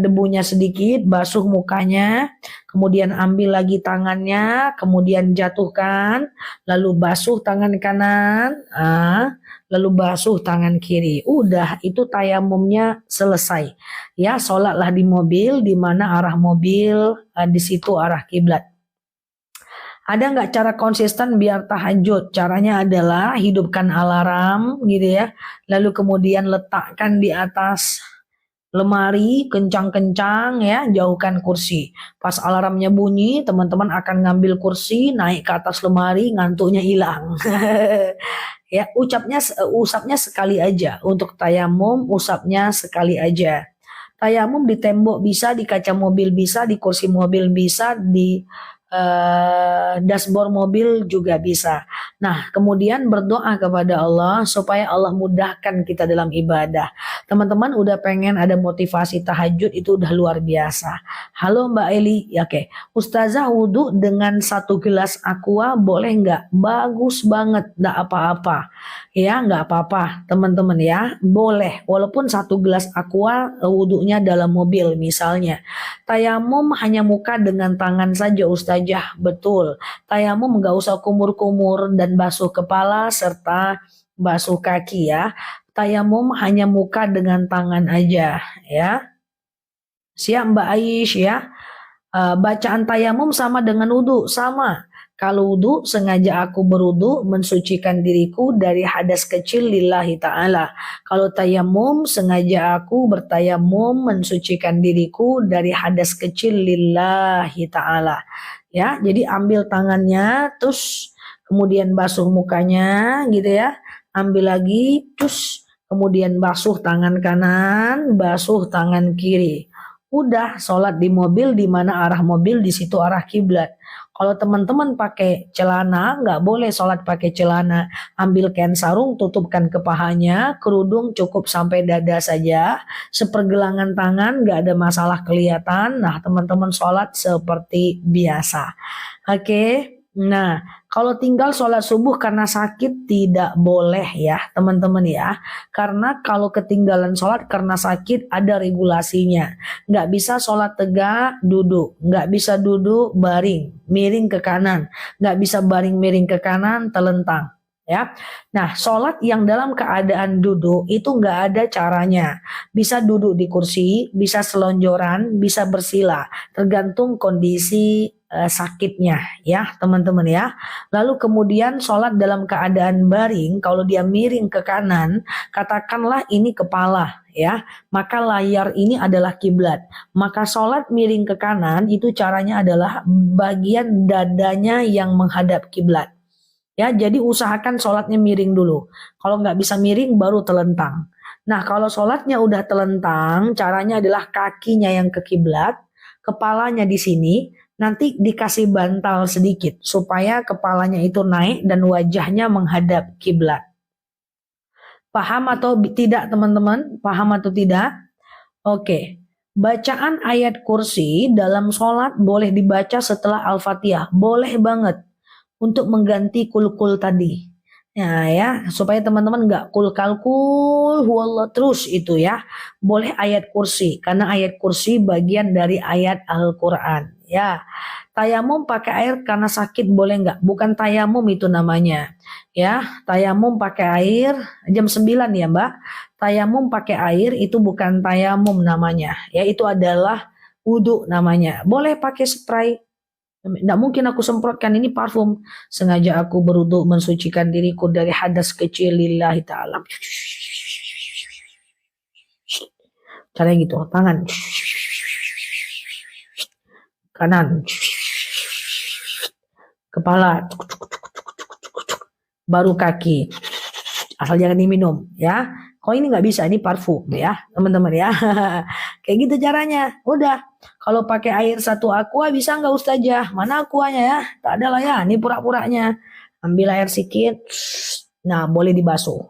debunya sedikit, basuh mukanya, kemudian ambil lagi tangannya, kemudian jatuhkan, lalu basuh tangan kanan, lalu basuh tangan kiri. Udah, itu tayamumnya selesai. Ya, sholatlah di mobil, di mana arah mobil, di situ arah kiblat. Ada nggak cara konsisten biar tahajud? Caranya adalah hidupkan alarm gitu ya, lalu kemudian letakkan di atas lemari kencang-kencang ya, jauhkan kursi. Pas alarmnya bunyi, teman-teman akan ngambil kursi, naik ke atas lemari, ngantuknya hilang. Ya, usapnya sekali aja. Untuk tayamum, usapnya sekali aja. Tayamum di tembok bisa, di kaca mobil bisa, di kursi mobil bisa, di dashboard mobil juga bisa. Nah, kemudian berdoa kepada Allah supaya Allah mudahkan kita dalam ibadah. Teman-teman udah pengen ada motivasi tahajud, itu udah luar biasa. Halo Mbak Eli, ya oke. Ustazah wudhu dengan 1 gelas aqua boleh nggak? Bagus banget, nggak apa-apa. Ya nggak apa-apa teman-teman ya, boleh. Walaupun 1 gelas aqua wudhunya dalam mobil misalnya. Tayamum hanya muka dengan tangan saja Ustazah. wajah. Betul. Tayamum nggak usah kumur-kumur dan basuh kepala serta basuh kaki ya. Tayamum hanya muka dengan tangan aja ya. Siap Mbak Aish ya. Bacaan tayamum sama dengan wudhu, sama. Kalau wudhu, sengaja aku berwudhu mensucikan diriku dari hadas kecil lillahi ta'ala. Kalau tayamum, sengaja aku bertayamum mensucikan diriku dari hadas kecil lillahi ta'ala. Ya, jadi ambil tangannya, terus kemudian basuh mukanya gitu ya. Ambil lagi, terus kemudian basuh tangan kanan, basuh tangan kiri. Udah sholat di mobil, di mana arah mobil di situ arah kiblat. Kalau teman-teman pakai celana, nggak boleh sholat pakai celana. Ambil kain sarung, tutupkan kepahanya, kerudung cukup sampai dada saja. Sepergelangan tangan, nggak ada masalah kelihatan. Nah, teman-teman sholat seperti biasa. Oke. Nah, kalau tinggal sholat subuh karena sakit tidak boleh ya teman-teman ya. Karena kalau ketinggalan sholat karena sakit ada regulasinya. Nggak bisa sholat tegak duduk, nggak bisa duduk baring, miring ke kanan, nggak bisa baring miring ke kanan telentang. Ya, nah sholat yang dalam keadaan duduk itu nggak ada caranya. Bisa duduk di kursi, bisa selonjoran, bisa bersila, tergantung kondisi sakitnya ya teman-teman ya. Lalu kemudian sholat dalam keadaan baring, kalau dia miring ke kanan, katakanlah ini kepala ya, maka layar ini adalah kiblat. Maka sholat miring ke kanan itu caranya adalah bagian dadanya yang menghadap kiblat. Ya, jadi usahakan sholatnya miring dulu. Kalau nggak bisa miring baru telentang. Nah, kalau sholatnya udah telentang, caranya adalah kakinya yang ke kiblat, kepalanya di sini, nanti dikasih bantal sedikit supaya kepalanya itu naik dan wajahnya menghadap kiblat. Paham atau tidak teman-teman? Paham atau tidak? Oke. Bacaan ayat kursi dalam sholat boleh dibaca setelah Al-Fatihah. Boleh banget. Untuk mengganti kul-kul tadi. Nah ya, supaya teman-teman nggak kul-kalkul huwallah terus itu ya. Boleh ayat kursi, karena ayat kursi bagian dari ayat Al-Quran. Ya, tayamum pakai air karena sakit boleh nggak? Bukan tayamum itu namanya. Ya, tayamum pakai air jam 9 ya Mbak. Tayamum pakai air itu bukan tayamum namanya. Ya, itu adalah wudhu namanya. Boleh pakai spray. Tidak mungkin aku semprotkan ini parfum. Sengaja aku berwudu mensucikan diriku dari hadas kecil lillahi ta'ala. Caranya gitu, tangan. Kanan. Kepala. Baru kaki. Asal jangan diminum ya. Kok ini nggak bisa, ini parfum ya teman-teman ya. Kayak gitu caranya. Udah. Kalau pakai air satu aqua bisa nggak Ustazah? Mana aquanya ya? Tak ada lah ya. Ini pura-puranya. Ambil air sedikit. Nah boleh dibasuh.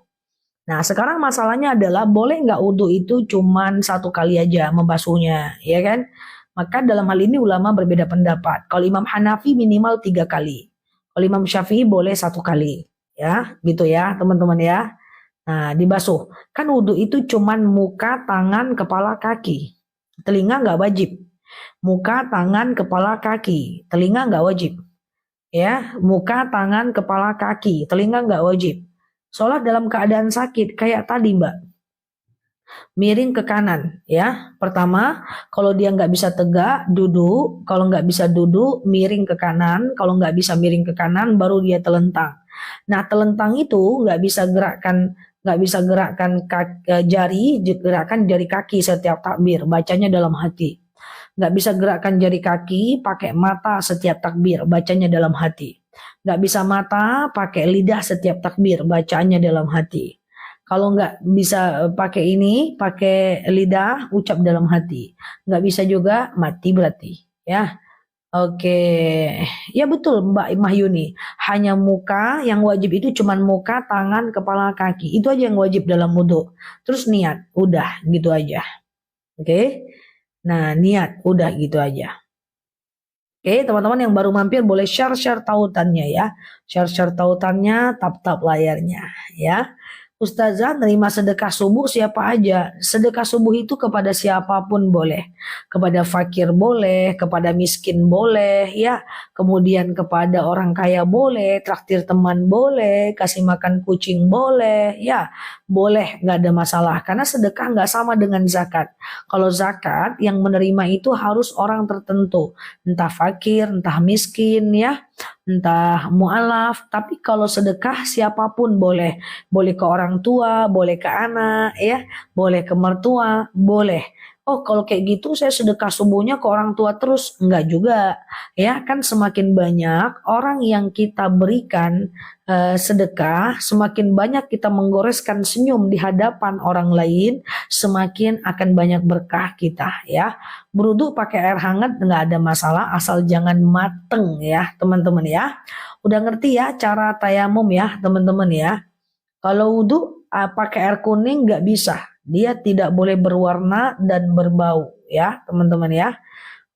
Nah sekarang masalahnya adalah boleh nggak wudhu itu cuman satu kali aja membasuhnya, ya kan? Maka dalam hal ini ulama berbeda pendapat. Kalau Imam Hanafi minimal 3 kali. Kalau Imam Syafi'i boleh 1 kali. Ya, gitu ya teman-teman ya. Nah, dibasuh. Kan wudhu itu cuman muka, tangan, kepala, kaki. Telinga nggak wajib. Muka, tangan, kepala, kaki. Telinga nggak wajib. Ya, muka, tangan, kepala, kaki. Telinga nggak wajib. Sholat dalam keadaan sakit kayak tadi Mbak. Miring ke kanan ya. Pertama, kalau dia nggak bisa tegak, duduk. Kalau nggak bisa duduk, miring ke kanan. Kalau nggak bisa miring ke kanan, baru dia telentang. Nah, telentang itu nggak bisa gerakan jari, gerakan jari kaki setiap takbir, bacanya dalam hati. Nggak bisa gerakan jari kaki pakai mata setiap takbir, bacanya dalam hati. Nggak bisa mata pakai lidah setiap takbir, bacaannya dalam hati. Kalau nggak bisa pakai ini, pakai lidah, ucap dalam hati. Nggak bisa juga, mati berarti ya. Oke, ya betul Mbak Mahyuni. Hanya muka yang wajib itu cuman muka, tangan, kepala, kaki. Itu aja yang wajib dalam wudhu. Terus niat, udah gitu aja. Oke, nah niat, udah gitu aja. Oke, teman-teman yang baru mampir boleh share tautannya ya. Share tautannya, tap layarnya ya. Ustazah nerima sedekah subuh siapa aja. Sedekah subuh itu kepada siapapun boleh. Kepada fakir boleh, kepada miskin boleh, ya. Kemudian kepada orang kaya boleh, traktir teman boleh, kasih makan kucing boleh, ya. Boleh, nggak ada masalah. Karena sedekah nggak sama dengan zakat. Kalau zakat yang menerima itu harus orang tertentu. Entah fakir, entah miskin, ya. Entah mu'alaf. Tapi kalau sedekah siapapun boleh. Boleh ke orang tua, boleh ke anak, ya, boleh ke mertua, boleh. Oh, kalau kayak gitu saya sedekah subuhnya ke orang tua terus, enggak juga. Ya, kan semakin banyak orang yang kita berikan sedekah, semakin banyak kita menggoreskan senyum di hadapan orang lain, semakin akan banyak berkah kita, ya. Berwudu pakai air hangat enggak ada masalah asal jangan mateng, ya, teman-teman, ya. Udah ngerti ya cara tayamum, ya, teman-teman, ya. Kalau wudhu pakai air kuning nggak bisa. Dia tidak boleh berwarna dan berbau, ya teman-teman, ya.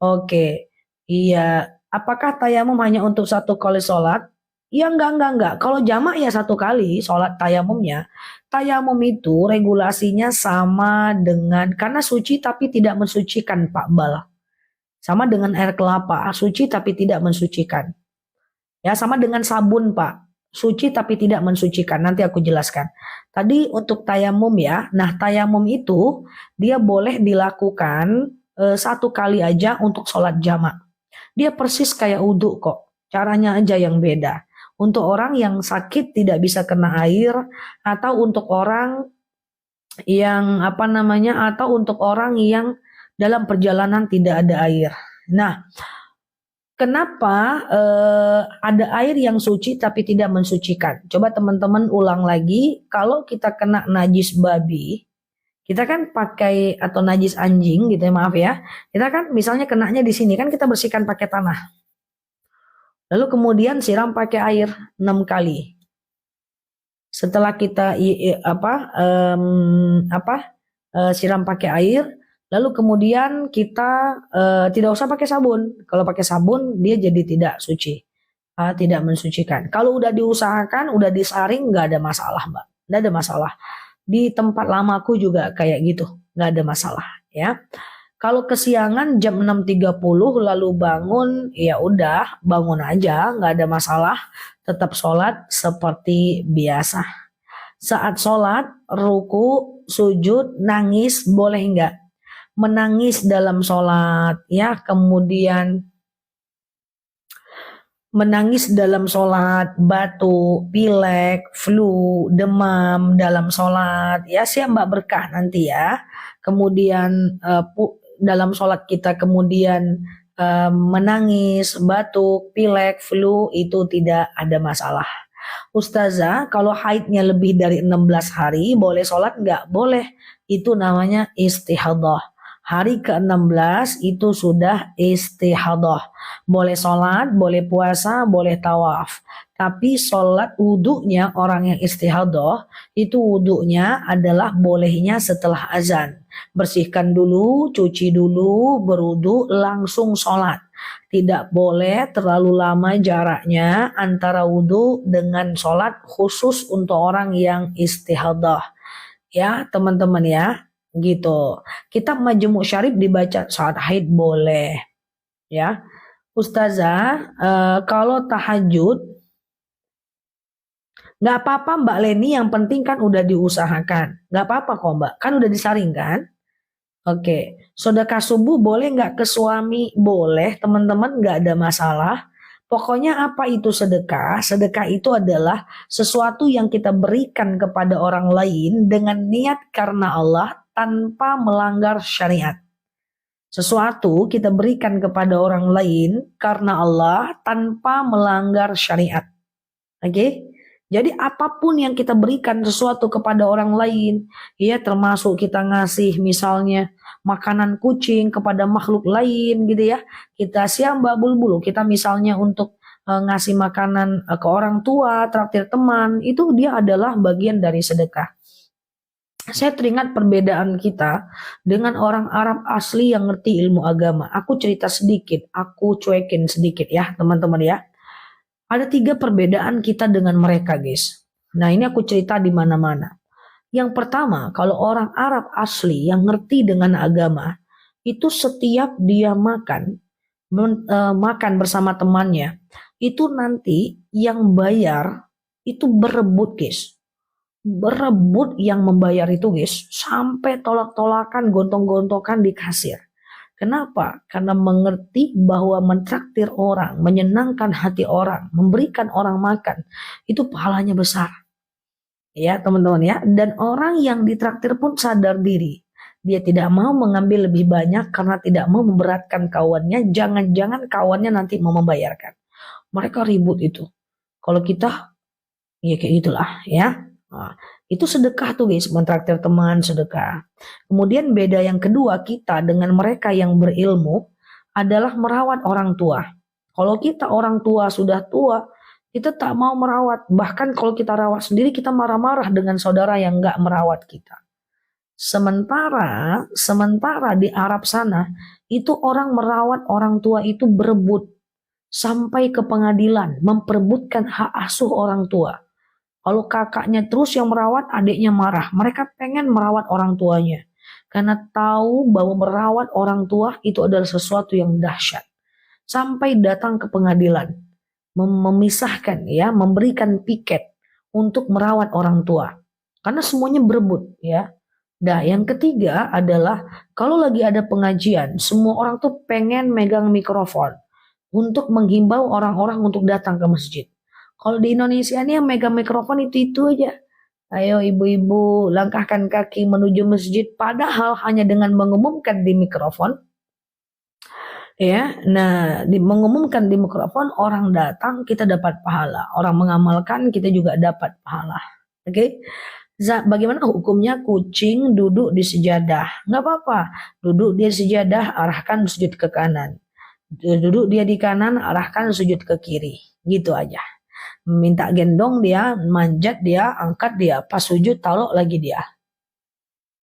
Oke, iya. Apakah tayamum hanya untuk satu kali sholat? Ya enggak. Kalau jamak ya satu kali sholat tayamumnya. Tayamum itu regulasinya sama dengan, karena suci tapi tidak mensucikan Pak Bal. Sama dengan air kelapa, suci tapi tidak mensucikan. Ya, sama dengan sabun, Pak. Suci tapi tidak mensucikan. Nanti aku jelaskan. Tadi untuk tayamum, ya. Nah, tayamum itu dia boleh dilakukan satu kali aja untuk sholat jamak. Dia persis kayak wudhu kok. Caranya aja yang beda. Untuk orang yang sakit tidak bisa kena air, atau untuk orang yang apa namanya, atau untuk orang yang dalam perjalanan tidak ada air. Nah, kenapa ada air yang suci tapi tidak mensucikan? Coba teman-teman ulang lagi. Kalau kita kena najis babi, kita kan pakai, atau najis anjing gitu ya, maaf ya. Kita kan misalnya kenanya di sini kan kita bersihkan pakai tanah. Lalu kemudian siram pakai air 6 kali. Setelah kita siram pakai air, lalu kemudian kita tidak usah pakai sabun. Kalau pakai sabun dia jadi tidak suci, tidak mensucikan. Kalau udah diusahakan, udah disaring, nggak ada masalah, Mbak. Nggak ada masalah. Di tempat lamaku juga kayak gitu, nggak ada masalah, ya. Kalau kesiangan jam 6.30 lalu bangun, ya udah bangun aja, nggak ada masalah. Tetap sholat seperti biasa. Saat sholat, ruku, sujud, nangis, boleh nggak? Menangis dalam sholat, ya. Kemudian menangis dalam sholat, batuk, pilek, flu, demam dalam sholat, ya, siap Mbak berkah nanti, ya. Kemudian dalam sholat kita kemudian menangis, batuk, pilek, flu, itu tidak ada masalah. Ustazah, kalau haidnya lebih dari 16 hari boleh sholat nggak? Boleh. Itu namanya istihadah. Hari ke-16 itu sudah istihadah. Boleh sholat, boleh puasa, boleh tawaf. Tapi sholat wudunya orang yang istihadah, itu wudunya adalah bolehnya setelah azan. Bersihkan dulu, cuci dulu, berwudu, langsung sholat. Tidak boleh terlalu lama jaraknya antara wudu dengan sholat, khusus untuk orang yang istihadah. Ya teman-teman, ya. Gitu. Kitab Majmu' Syarif dibaca saat haid boleh, ya. Ustazah, kalau tahajud nggak apa-apa Mbak Leni, yang penting kan udah diusahakan. Nggak apa-apa kok Mbak, kan udah disaring kan. Oke, sedekah subuh boleh nggak ke suami? Boleh teman-teman, nggak ada masalah. Pokoknya apa itu sedekah? Sedekah itu adalah sesuatu yang kita berikan kepada orang lain dengan niat karena Allah tanpa melanggar syariat. Sesuatu kita berikan kepada orang lain karena Allah tanpa melanggar syariat. Oke? Jadi apapun yang kita berikan sesuatu kepada orang lain, ya termasuk kita ngasih misalnya makanan kucing kepada makhluk lain gitu ya. Kita siap Mbak Bulbul, kita misalnya untuk ngasih makanan ke orang tua, traktir teman, itu dia adalah bagian dari sedekah. Saya teringat perbedaan kita dengan orang Arab asli yang ngerti ilmu agama. Aku cerita sedikit, aku cuekin sedikit ya teman-teman, ya. Ada 3 perbedaan kita dengan mereka, guys. Nah, ini aku cerita di mana-mana. Yang pertama, kalau orang Arab asli yang ngerti dengan agama, itu setiap dia makan bersama temannya, itu nanti yang bayar itu berebut guys. Berebut yang membayar itu guys, sampai tolak-tolakan, gontong-gontokan di kasir. Kenapa? Karena mengerti bahwa mentraktir orang, menyenangkan hati orang, memberikan orang makan, itu pahalanya besar. Ya teman-teman ya, dan orang yang ditraktir pun sadar diri. Dia tidak mau mengambil lebih banyak karena tidak mau memberatkan kawannya, jangan-jangan kawannya nanti mau membayarkan. Mereka ribut itu. Kalau kita, ya kayak gitulah ya. Nah, itu sedekah tuh guys, mentraktir teman sedekah. Kemudian beda yang kedua kita dengan mereka yang berilmu adalah merawat orang tua. Kalau kita orang tua sudah tua, kita tak mau merawat. Bahkan kalau kita rawat sendiri, kita marah-marah dengan saudara yang nggak merawat kita. Sementara di Arab sana, itu orang merawat orang tua itu berebut. Sampai ke pengadilan, memperebutkan hak asuh orang tua. Kalau kakaknya terus yang merawat, adiknya marah. Mereka pengen merawat orang tuanya. Karena tahu bahwa merawat orang tua itu adalah sesuatu yang dahsyat. Sampai datang ke pengadilan. Memisahkan ya, memberikan piket untuk merawat orang tua. Karena semuanya berebut ya. Nah, yang ketiga adalah kalau lagi ada pengajian, semua orang tuh pengen megang mikrofon untuk menghimbau orang-orang untuk datang ke masjid. Kalau di Indonesia ini yang megang mikrofon itu aja. Ayo ibu-ibu langkahkan kaki menuju masjid, padahal hanya dengan mengumumkan di mikrofon ya. Nah, mengumumkan di mikrofon, orang datang kita dapat pahala, orang mengamalkan kita juga dapat pahala. Oke. Bagaimana hukumnya kucing duduk di sejadah? Nggak apa-apa, duduk di sejadah, arahkan sujud ke kanan. Duduk dia di kanan, arahkan sujud ke kiri, gitu aja. Minta gendong dia, manjat dia, angkat dia, pas sujud taruh lagi dia.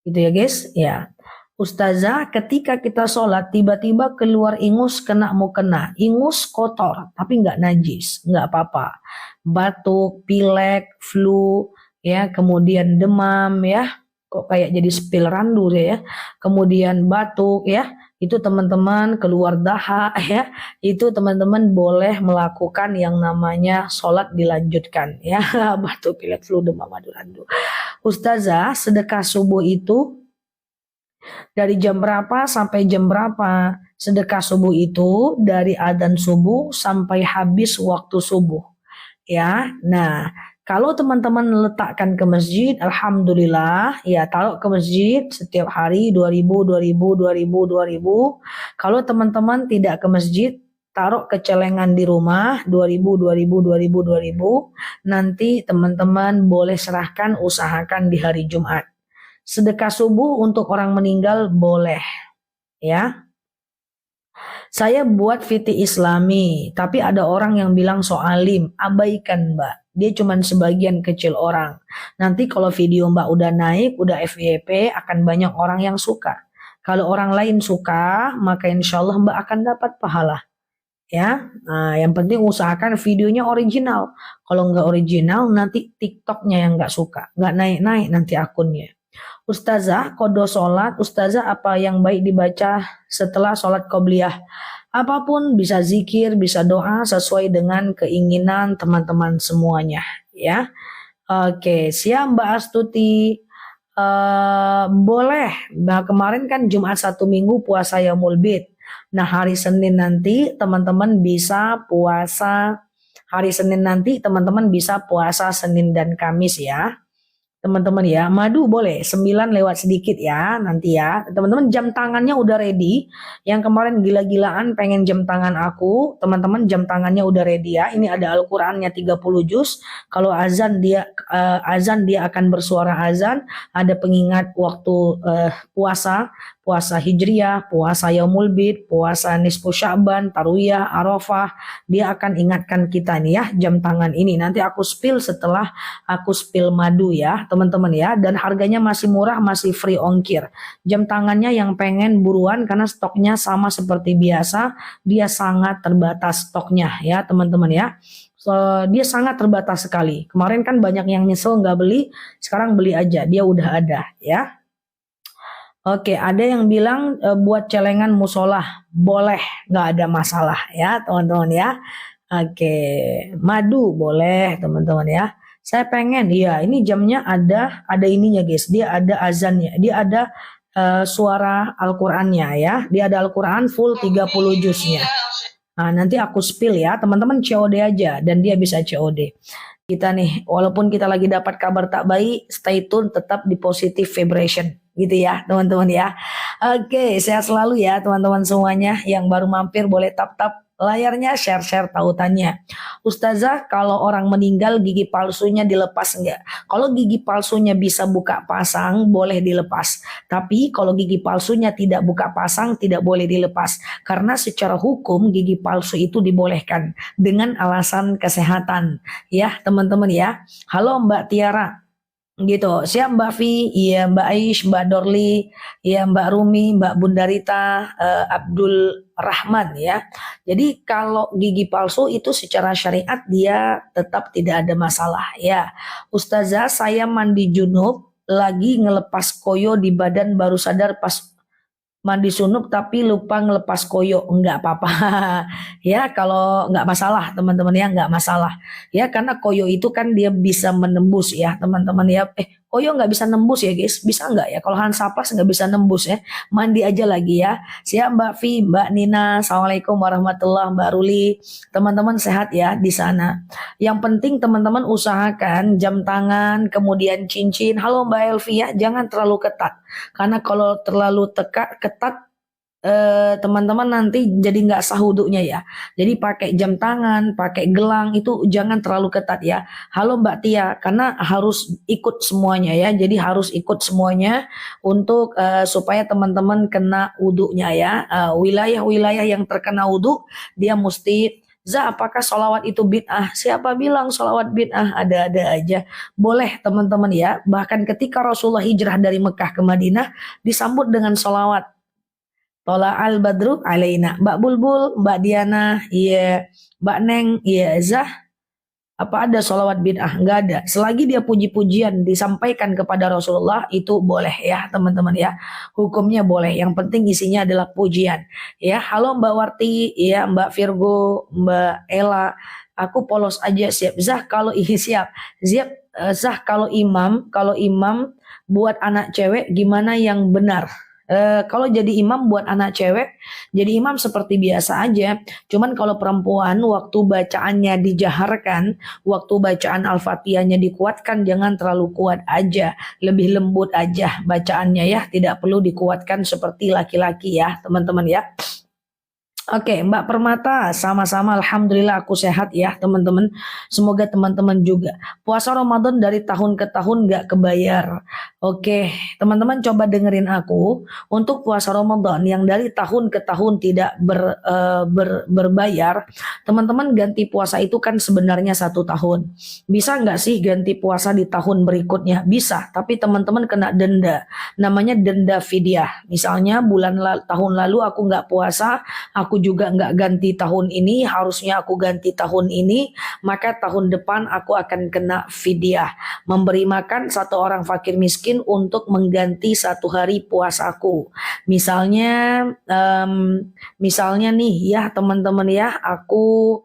Gitu ya guys, ya. Ustazah, ketika kita sholat tiba-tiba keluar ingus kena mukena. Ingus kotor tapi nggak najis, nggak apa-apa. Batuk, pilek, flu, ya, kemudian demam ya. Kok kayak jadi spill randu ya. Kemudian batuk ya. Itu teman-teman keluar dahak ya. Itu teman-teman boleh melakukan yang namanya sholat dilanjutkan ya. Batuk, pilek, flu, demam, madu randu. Ustazah, sedekah subuh itu dari jam berapa sampai jam berapa? Sedekah subuh itu dari adzan subuh sampai habis waktu subuh. Ya, nah kalau teman-teman letakkan ke masjid, alhamdulillah, ya taruh ke masjid setiap hari 2000, 2000, 2000, 2000. Kalau teman-teman tidak ke masjid, taruh ke celengan di rumah 2000, 2000, 2000, 2000. Nanti teman-teman boleh serahkan, usahakan di hari Jumat. Sedekah subuh untuk orang meninggal boleh ya. Saya buat VT Islami, tapi ada orang yang bilang soalim, abaikan Mbak. Dia cuma sebagian kecil orang. Nanti kalau video Mbak udah naik, udah FYP, akan banyak orang yang suka. Kalau orang lain suka, maka insya Allah Mbak akan dapat pahala. Ya, nah, yang penting usahakan videonya original. Kalau nggak original, nanti TikToknya yang nggak suka, nggak naik-naik nanti akunnya. Ustazah, kodo sholat, Ustazah apa yang baik dibaca setelah sholat qobliyah? Apapun, bisa zikir, bisa doa sesuai dengan keinginan teman-teman semuanya ya. Oke, siap Mbak Astuti. Boleh. Nah, kemarin kan Jumat 1 minggu puasa Yaumul Bid. Nah, hari Senin nanti teman-teman bisa puasa. Hari Senin nanti teman-teman bisa puasa Senin dan Kamis ya. Teman-teman ya, madu boleh 9 lewat sedikit ya nanti ya. Teman-teman jam tangannya udah ready. Yang kemarin gila-gilaan pengen jam tangan aku, teman-teman jam tangannya udah ready ya. Ini ada Al-Qur'annya 30 juz. Kalau azan dia akan bersuara azan, ada pengingat waktu puasa Hijriyah, puasa Yaumul Bid, puasa Nisfu Sya'ban, Tarwiyah, Arafah. Dia akan ingatkan kita nih ya jam tangan ini. Nanti aku spill setelah aku spill madu ya teman-teman ya, dan harganya masih murah, masih free ongkir. Jam tangannya yang pengen buruan karena stoknya sama seperti biasa, dia sangat terbatas stoknya ya teman-teman ya. Dia sangat terbatas sekali. Kemarin kan banyak yang nyesel nggak beli, sekarang beli aja, dia udah ada ya. Oke, ada yang bilang buat celengan musola, boleh, nggak ada masalah ya teman-teman ya. Oke, madu boleh teman-teman ya. Saya pengen, iya ini jamnya ada ininya guys, dia ada azannya, dia ada suara Al-Qur'annya ya, dia ada Al-Qur'an full 30 juznya. Nah, nanti aku spill ya, teman-teman COD aja dan dia bisa COD. Kita nih, walaupun kita lagi dapat kabar tak baik, stay tune tetap di positive vibration gitu ya, teman-teman ya. Oke, sehat selalu ya teman-teman semuanya. Yang baru mampir boleh tap-tap layarnya, share-share tautannya. Ustazah, kalau orang meninggal gigi palsunya dilepas enggak? Kalau gigi palsunya bisa buka pasang, boleh dilepas. Tapi kalau gigi palsunya tidak buka pasang, tidak boleh dilepas. Karena secara hukum gigi palsu itu dibolehkan dengan alasan kesehatan. Ya teman-teman ya. Halo Mbak Tiara. Gitu, siap Mbak Vi, iya Mbak Aish, Mbak Dorli, iya Mbak Rumi, Mbak Bundarita, Abdul Rahman ya. Jadi kalau gigi palsu itu secara syariat dia tetap tidak ada masalah ya. Ustazah, saya mandi junub lagi ngelepas koyo di badan baru sadar pas mandi sunuk tapi lupa ngelepas koyo, enggak apa-apa. Ya kalau enggak masalah teman-teman ya, enggak masalah ya, karena koyo itu kan dia bisa menembus ya teman-teman ya. Koyo nggak bisa nembus ya guys, bisa nggak ya? Kalau Hansaplast nggak bisa nembus ya, mandi aja lagi ya. Siap Mbak Vi, Mbak Nina, Assalamualaikum warahmatullahi, Mbak Ruli, teman-teman sehat ya di sana. Yang penting teman-teman usahakan jam tangan, kemudian cincin. Halo Mbak Elvi ya, jangan terlalu ketat. Karena kalau terlalu ketat, teman-teman nanti jadi nggak sah wudhunya ya. Jadi pakai jam tangan, pakai gelang itu jangan terlalu ketat ya. Halo Mbak Tia, karena harus ikut semuanya ya. Jadi harus ikut semuanya untuk supaya teman-teman kena wudhunya ya. Wilayah-wilayah yang terkena wudhu dia mesti. Apakah sholawat itu bid'ah? Siapa bilang sholawat bid'ah? Ada-ada aja. Boleh teman-teman ya. Bahkan ketika Rasulullah hijrah dari Mekah ke Madinah disambut dengan sholawat. Tola al badru alaina. Mbak Bulbul, Mbak Diana, iya, Mbak Neng, iya, Zah. Apa ada sholawat bid'ah? Enggak ada. Selagi dia puji-pujian disampaikan kepada Rasulullah itu boleh ya teman-teman ya. Hukumnya boleh. Yang penting isinya adalah pujian. Ya, halo Mbak Warti, ya Mbak Virgo, Mbak Ella. Aku polos aja siap. Zah kalau ini siap. Zah kalau imam buat anak cewek gimana yang benar? Kalau jadi imam buat anak cewek, jadi imam seperti biasa aja. Cuman kalau perempuan waktu bacaannya dijaharkan, waktu bacaan Al-Fatihahnya dikuatkan, jangan terlalu kuat aja, lebih lembut aja bacaannya ya, tidak perlu dikuatkan seperti laki-laki ya, teman-teman ya. Oke, Mbak Permata, sama-sama Alhamdulillah aku sehat ya teman-teman. Semoga teman-teman juga. Puasa Ramadan dari tahun ke tahun gak kebayar. Oke, teman-teman coba dengerin aku. Untuk puasa Ramadan yang dari tahun ke tahun tidak berbayar, teman-teman ganti puasa itu kan sebenarnya 1 tahun. Bisa nggak sih ganti puasa di tahun berikutnya? Bisa, tapi teman-teman kena denda. Namanya denda fidyah. Misalnya tahun lalu aku nggak puasa, aku juga nggak ganti tahun ini, harusnya aku ganti tahun ini, maka tahun depan aku akan kena fidyah, memberi makan 1 orang fakir miskin untuk mengganti 1 hari puasaku. Misalnya nih ya teman-teman ya, aku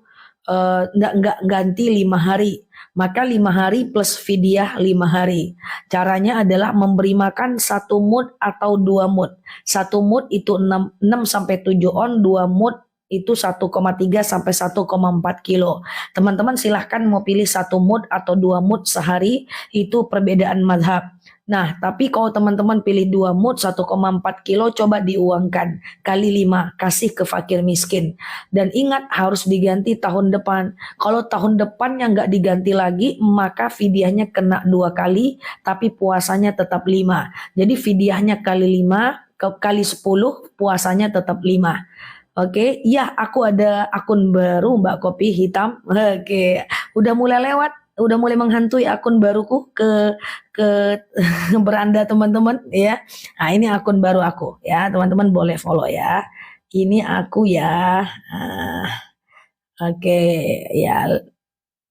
nggak ganti 5 hari, maka 5 hari plus fidyah 5 hari. Caranya adalah memberi makan 1 mud atau 2 mud. 1 mud itu 6 sampai 7 on, 2 mud itu 1,3 sampai 1,4 kilo. Teman-teman silahkan mau pilih 1 mud atau 2 mud sehari, itu perbedaan madhab. Nah, tapi kalau teman-teman pilih 2 mud 1,4 kilo, coba diuangkan kali 5, kasih ke fakir miskin. Dan ingat harus diganti tahun depan. Kalau tahun depannya nggak diganti lagi, maka fidyahnya kena 2 kali, tapi puasanya tetap 5. Jadi fidyahnya kali 5, kali 10, puasanya tetap 5. Oke, ya aku ada akun baru Mbak Kopi Hitam. Oke, udah mulai lewat, udah mulai menghantui akun baruku ke beranda teman-teman ya. Nah, ini akun baru aku ya, teman-teman boleh follow ya. Ini aku ya. Oke, ya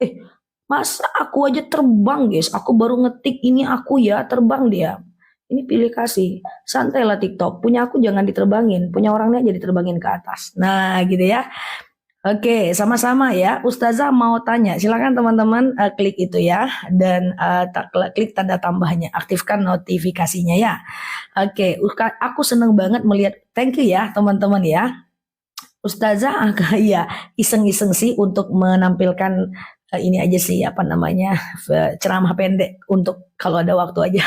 Eh, masa aku aja terbang guys, aku baru ngetik ini aku ya terbang dia. Ini pilih kasih, santailah TikTok. Punya aku jangan diterbangin, punya orangnya jadi terbangin ke atas. Nah gitu ya. Oke, sama-sama ya. Ustazah mau tanya, silakan teman-teman klik itu ya dan klik tanda tambahnya, aktifkan notifikasinya ya. Oke, aku seneng banget melihat. Thank you ya teman-teman ya. Ustazah agak ya iseng-iseng sih untuk menampilkan ini aja sih apa namanya ceramah pendek untuk kalau ada waktu aja.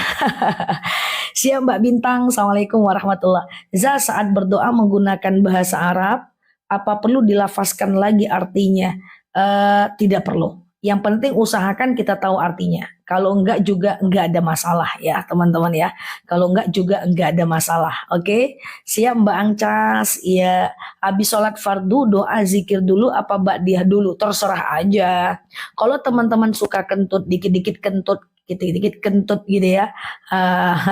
Siap Mbak Bintang, Assalamualaikum warahmatullah. Saat berdoa menggunakan bahasa Arab, apa perlu dilafazkan lagi artinya? Tidak perlu. Yang penting usahakan kita tahu artinya. Kalau enggak juga enggak ada masalah ya teman-teman ya. Kalau enggak juga enggak ada masalah. Oke, siap Mbak Angcas. Ya, habis sholat fardu doa zikir dulu apa ba'diyah dulu? Terserah aja. Kalau teman-teman suka kentut dikit-dikit kentut dikit-dikit kentut gitu ya.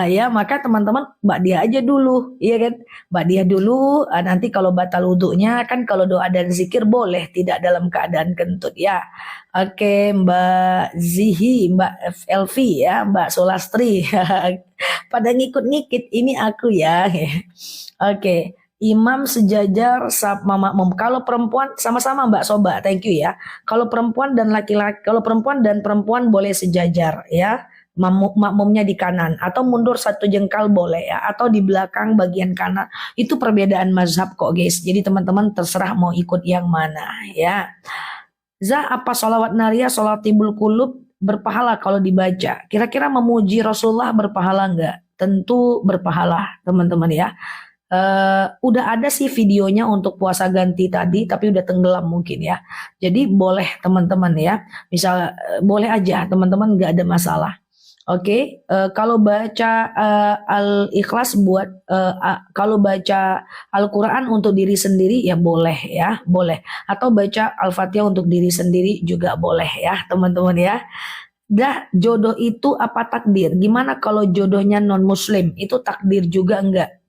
Ya maka teman-teman mbak dia aja dulu, iya kan? Mbak dia dulu, nanti kalau batal wudhunya kan kalau doa dan zikir boleh tidak dalam keadaan kentut ya. Oke, Mbak Zihi, Mbak Elvi ya, Mbak Solastri. Pada ngikut-ngikit ini aku ya. Oke. Imam sejajar sama makmum. Kalau perempuan sama-sama Mbak Soba, thank you ya. Kalau perempuan dan laki-laki, kalau perempuan dan perempuan boleh sejajar ya. Makmumnya di kanan atau mundur satu jengkal boleh ya atau di belakang bagian kanan itu perbedaan mazhab kok guys, jadi teman-teman terserah mau ikut yang mana ya. Apa sholawat nariyah sholatibul kulub berpahala kalau dibaca? Kira-kira memuji Rasulullah berpahala enggak? Tentu berpahala teman-teman ya. Udah ada sih videonya untuk puasa ganti tadi, tapi udah tenggelam mungkin ya. Jadi boleh teman-teman ya. Misal boleh aja teman-teman nggak ada masalah. Oke, kalau baca Al-Ikhlas buat kalau baca Al-Quran untuk diri sendiri ya boleh ya, boleh. Atau baca Al-Fatihah untuk diri sendiri juga boleh ya, teman-teman ya. Dah, jodoh itu apa takdir? Gimana kalau jodohnya non-muslim? Itu takdir juga enggak?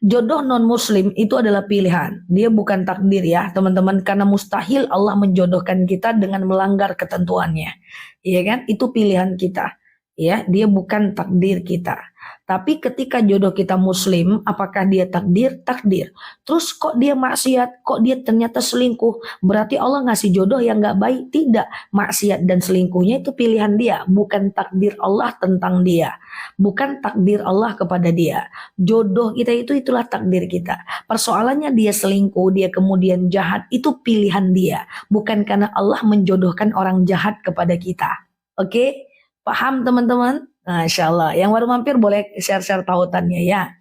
Jodoh non-muslim itu adalah pilihan. Dia bukan takdir ya, teman-teman. Karena mustahil Allah menjodohkan kita dengan melanggar ketentuannya. Iya kan? Itu pilihan kita. Ya, dia bukan takdir kita. Tapi ketika jodoh kita muslim, apakah dia takdir? Takdir. Terus kok dia maksiat? Kok dia ternyata selingkuh? Berarti Allah ngasih jodoh yang gak baik? Tidak. Maksiat dan selingkuhnya itu pilihan dia. Bukan takdir Allah tentang dia. Bukan takdir Allah kepada dia. Jodoh kita itu itulah takdir kita. Persoalannya dia selingkuh, dia kemudian jahat, itu pilihan dia. Bukan karena Allah menjodohkan orang jahat kepada kita. Oke? Paham teman-teman? Masya Allah. Yang baru mampir boleh share-share tautannya ya.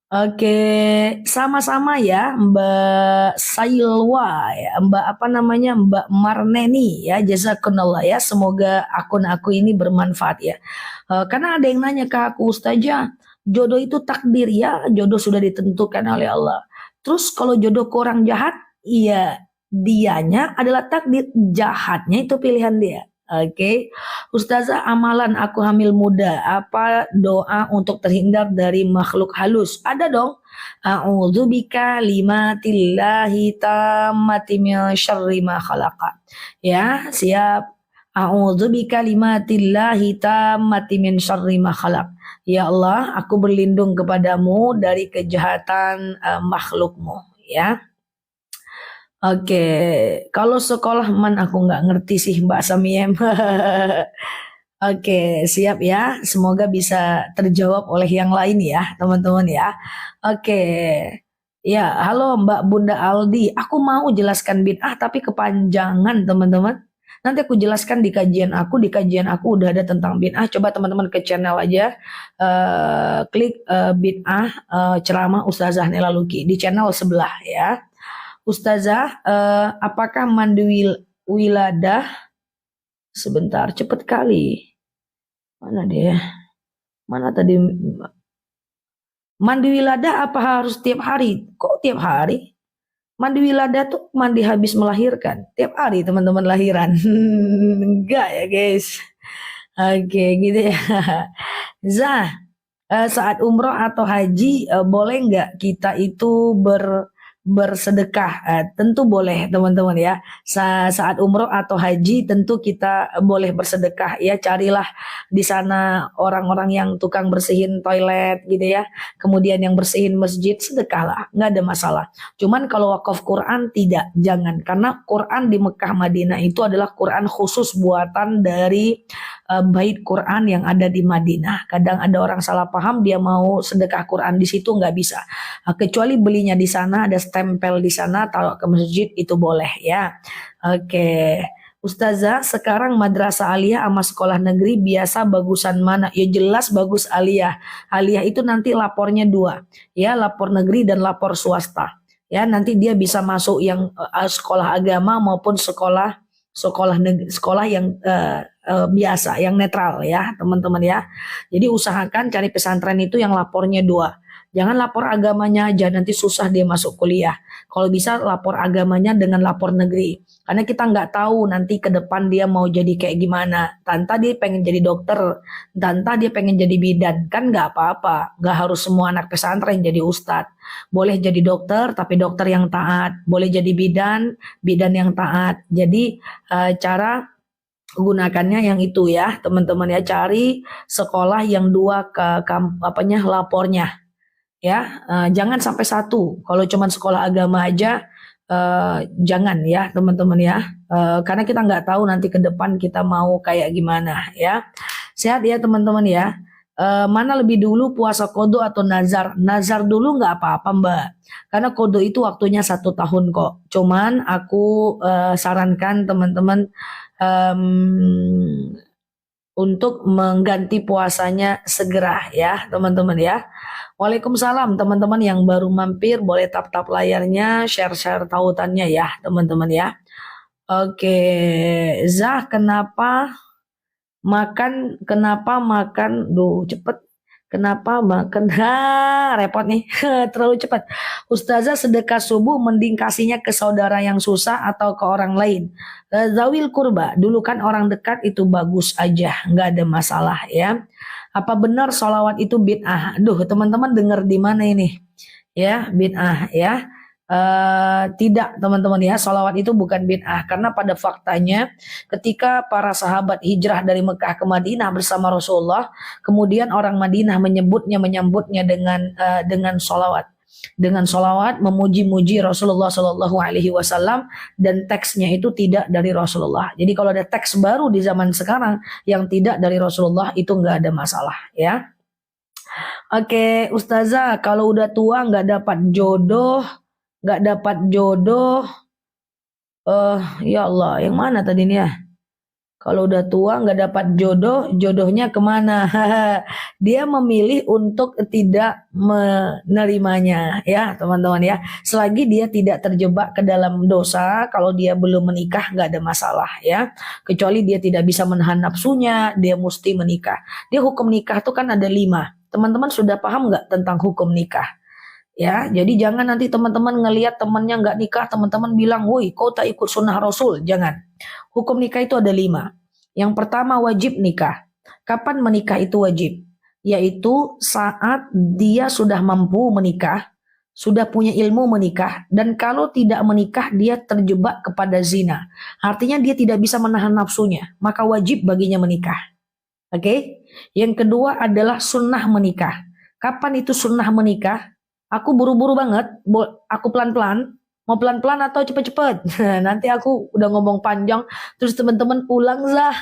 Oke, sama-sama ya Mbak Sailwa ya, Mbak apa namanya Mbak Marneni ya, jazakumullah ya. Semoga akun aku ini bermanfaat ya. Karena ada yang nanya ke aku, Ustazah, jodoh itu takdir ya, jodoh sudah ditentukan oleh Allah. Terus kalau jodoh ke orang jahat, iya dianya adalah takdir, jahatnya itu pilihan dia. Oke, Ustazah, amalan aku hamil muda, apa doa untuk terhindar dari makhluk halus? Ada dong. A'udzubika limatillahi tammati min syarri ma khalaqa. Ya, siap. A'udzubika limatillahi tammati min syarri ma khalaq. Ya Allah, aku berlindung kepadamu dari kejahatan makhlukmu. Ya. Oke, kalau sekolah aku nggak ngerti sih Mbak Samiem. Oke, siap ya. Semoga bisa terjawab oleh yang lain ya, teman-teman ya. Oke. Ya, halo Mbak Bunda Aldi. Aku mau jelaskan bid'ah tapi kepanjangan, teman-teman. Nanti aku jelaskan di kajian aku. Di kajian aku udah ada tentang bid'ah. Coba teman-teman ke channel aja. Klik bid'ah ceramah Ustazah Nela Luki di channel sebelah ya. Ustazah, apakah mandi wiladah sebentar cepet kali. Mana dia? Mana tadi? Mandi wiladah apa harus tiap hari? Kok tiap hari? Mandi wiladah tuh mandi habis melahirkan. Tiap hari teman-teman lahiran. Enggak ya guys. Oke gitu ya. Zah, saat umroh atau haji boleh nggak kita itu bersedekah. Tentu boleh teman-teman ya. Saat umroh atau haji tentu kita boleh bersedekah ya. Carilah di sana orang-orang yang tukang bersihin toilet gitu ya. Kemudian yang bersihin masjid, sedekahlah, nggak ada masalah. Cuman kalau wakaf Quran tidak, jangan. Karena Quran di Mekah Madinah itu adalah Quran khusus buatan dari bait Quran yang ada di Madinah. Kadang ada orang salah paham, dia mau sedekah Quran di situ, nggak bisa. Kecuali belinya di sana, ada stempel di sana, taruh ke masjid itu boleh ya. Oke. Ustazah, sekarang madrasah aliyah sama sekolah negeri biasa bagusan mana? Ya jelas bagus aliyah. Aliyah itu nanti lapornya dua, ya lapor negeri dan lapor swasta. Ya nanti dia bisa masuk yang sekolah agama maupun sekolah yang biasa, yang netral ya teman-teman ya. Jadi usahakan cari pesantren itu yang lapornya dua. Jangan lapor agamanya aja, nanti susah dia masuk kuliah. Kalau bisa lapor agamanya dengan lapor negeri. Karena kita nggak tahu nanti ke depan dia mau jadi kayak gimana. Tanta dia pengen jadi dokter, tanta dia pengen jadi bidan. Kan nggak apa-apa. Nggak harus semua anak pesantren jadi ustadz. Boleh jadi dokter, tapi dokter yang taat. Boleh jadi bidan, bidan yang taat. Jadi cara gunakannya yang itu ya teman-teman ya. Cari sekolah yang dua lapornya. Ya, jangan sampai satu. Kalau cuman sekolah agama aja, jangan ya teman-teman ya. Karena kita nggak tahu nanti ke depan kita mau kayak gimana ya. Sehat ya teman-teman ya. Mana lebih dulu puasa kodo atau nazar? Nazar dulu nggak apa-apa Mbak. Karena kodo itu waktunya 1 tahun kok. Cuman aku sarankan teman-teman untuk mengganti puasanya segera ya teman-teman ya. Waalaikumsalam teman-teman yang baru mampir, boleh tap-tap layarnya, share-share tautannya ya teman-teman ya. Oke, Zah kenapa makan, cepet. Kenapa makan? Repot nih, terlalu cepat. Ustazah, sedekah subuh mending kasihnya ke saudara yang susah atau ke orang lain. Zawil kurba, dulu kan orang dekat itu bagus aja, nggak ada masalah ya. Apa benar sholawat itu bid'ah? Aduh, teman-teman dengar di mana ini? Ya, bid'ah ya. Tidak teman-teman ya, sholawat itu bukan bid'ah karena pada faktanya ketika para sahabat hijrah dari Mekah ke Madinah bersama Rasulullah, kemudian orang Madinah menyambutnya dengan sholawat. Dengan sholawat memuji-muji Rasulullah Shallallahu Alaihi Wasallam, dan teksnya itu tidak dari Rasulullah. Jadi kalau ada teks baru di zaman sekarang yang tidak dari Rasulullah itu nggak ada masalah ya. Oke, Ustazah, kalau udah tua nggak dapat jodoh, ya Allah, yang mana tadi nih ya? Kalau udah tua nggak dapat jodohnya kemana? Dia memilih untuk tidak menerimanya ya teman-teman ya. Selagi dia tidak terjebak ke dalam dosa, kalau dia belum menikah nggak ada masalah ya. Kecuali dia tidak bisa menahan nafsunya, dia mesti menikah. Dia hukum nikah tuh kan ada 5. Teman-teman sudah paham nggak tentang hukum nikah? Ya, jadi jangan nanti teman-teman ngelihat temannya nggak nikah, teman-teman bilang, woi kau tak ikut sunnah Rasul. Jangan. Hukum nikah itu ada 5. Yang pertama wajib nikah. Kapan menikah itu wajib? Yaitu saat dia sudah mampu menikah, sudah punya ilmu menikah, dan kalau tidak menikah dia terjebak kepada zina. Artinya dia tidak bisa menahan nafsunya, maka wajib baginya menikah. Oke? Yang kedua adalah sunnah menikah. Kapan itu sunnah menikah? Aku buru-buru banget, aku pelan-pelan. Mau pelan-pelan atau cepet-cepet? Nanti aku udah ngomong panjang, terus teman-teman ulang Zah.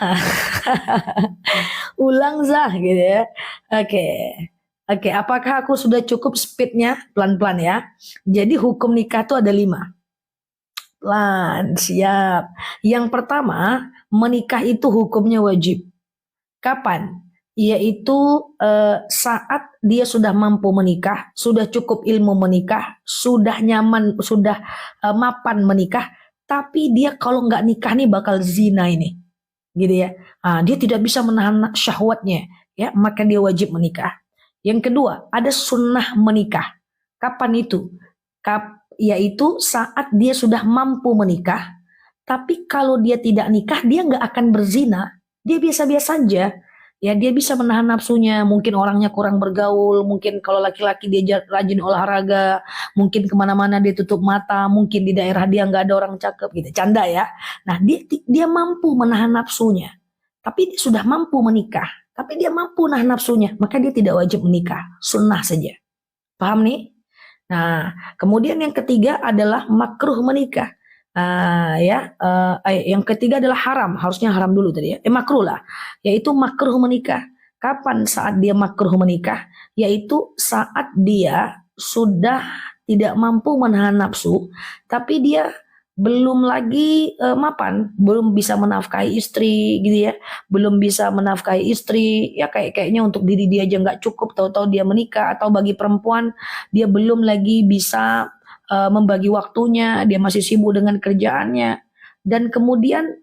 Ulang Zah gitu ya. Oke, apakah aku sudah cukup speednya? Pelan-pelan ya. Jadi hukum nikah itu ada 5. Pelan, siap. Yang pertama, menikah itu hukumnya wajib. Kapan? Yaitu saat dia sudah mampu menikah, sudah cukup ilmu menikah, sudah nyaman, sudah mapan menikah, tapi dia kalau nggak nikah nih bakal zina ini, gitu ya. Dia tidak bisa menahan syahwatnya, ya, maka dia wajib menikah. Yang kedua, ada sunnah menikah. Kapan itu? Yaitu saat dia sudah mampu menikah, tapi kalau dia tidak nikah, dia nggak akan berzina, dia biasa-biasa saja. Ya dia bisa menahan nafsunya, mungkin orangnya kurang bergaul, mungkin kalau laki-laki dia rajin olahraga, mungkin kemana-mana dia tutup mata, mungkin di daerah dia nggak ada orang cakep gitu, canda ya. Nah dia mampu menahan nafsunya, tapi dia sudah mampu menikah, tapi dia mampu menahan nafsunya, maka dia tidak wajib menikah, sunnah saja. Paham nih? Nah, kemudian yang ketiga adalah makruh menikah. Yang ketiga adalah haram, harusnya haram dulu tadi ya. Makruh lah, yaitu makruh menikah. Kapan saat dia makruh menikah? Yaitu saat dia sudah tidak mampu menahan nafsu, tapi dia belum lagi mapan, belum bisa menafkahi istri gitu ya, belum bisa menafkahi istri ya, kayaknya untuk diri dia aja nggak cukup, tahu-tahu dia menikah. Atau bagi perempuan dia belum lagi bisa membagi waktunya, dia masih sibuk dengan kerjaannya, dan kemudian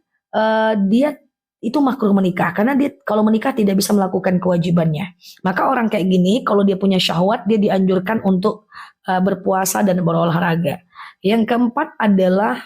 dia itu makruh menikah karena dia kalau menikah tidak bisa melakukan kewajibannya. Maka orang kayak gini kalau dia punya syahwat, dia dianjurkan untuk berpuasa dan berolahraga. Yang keempat adalah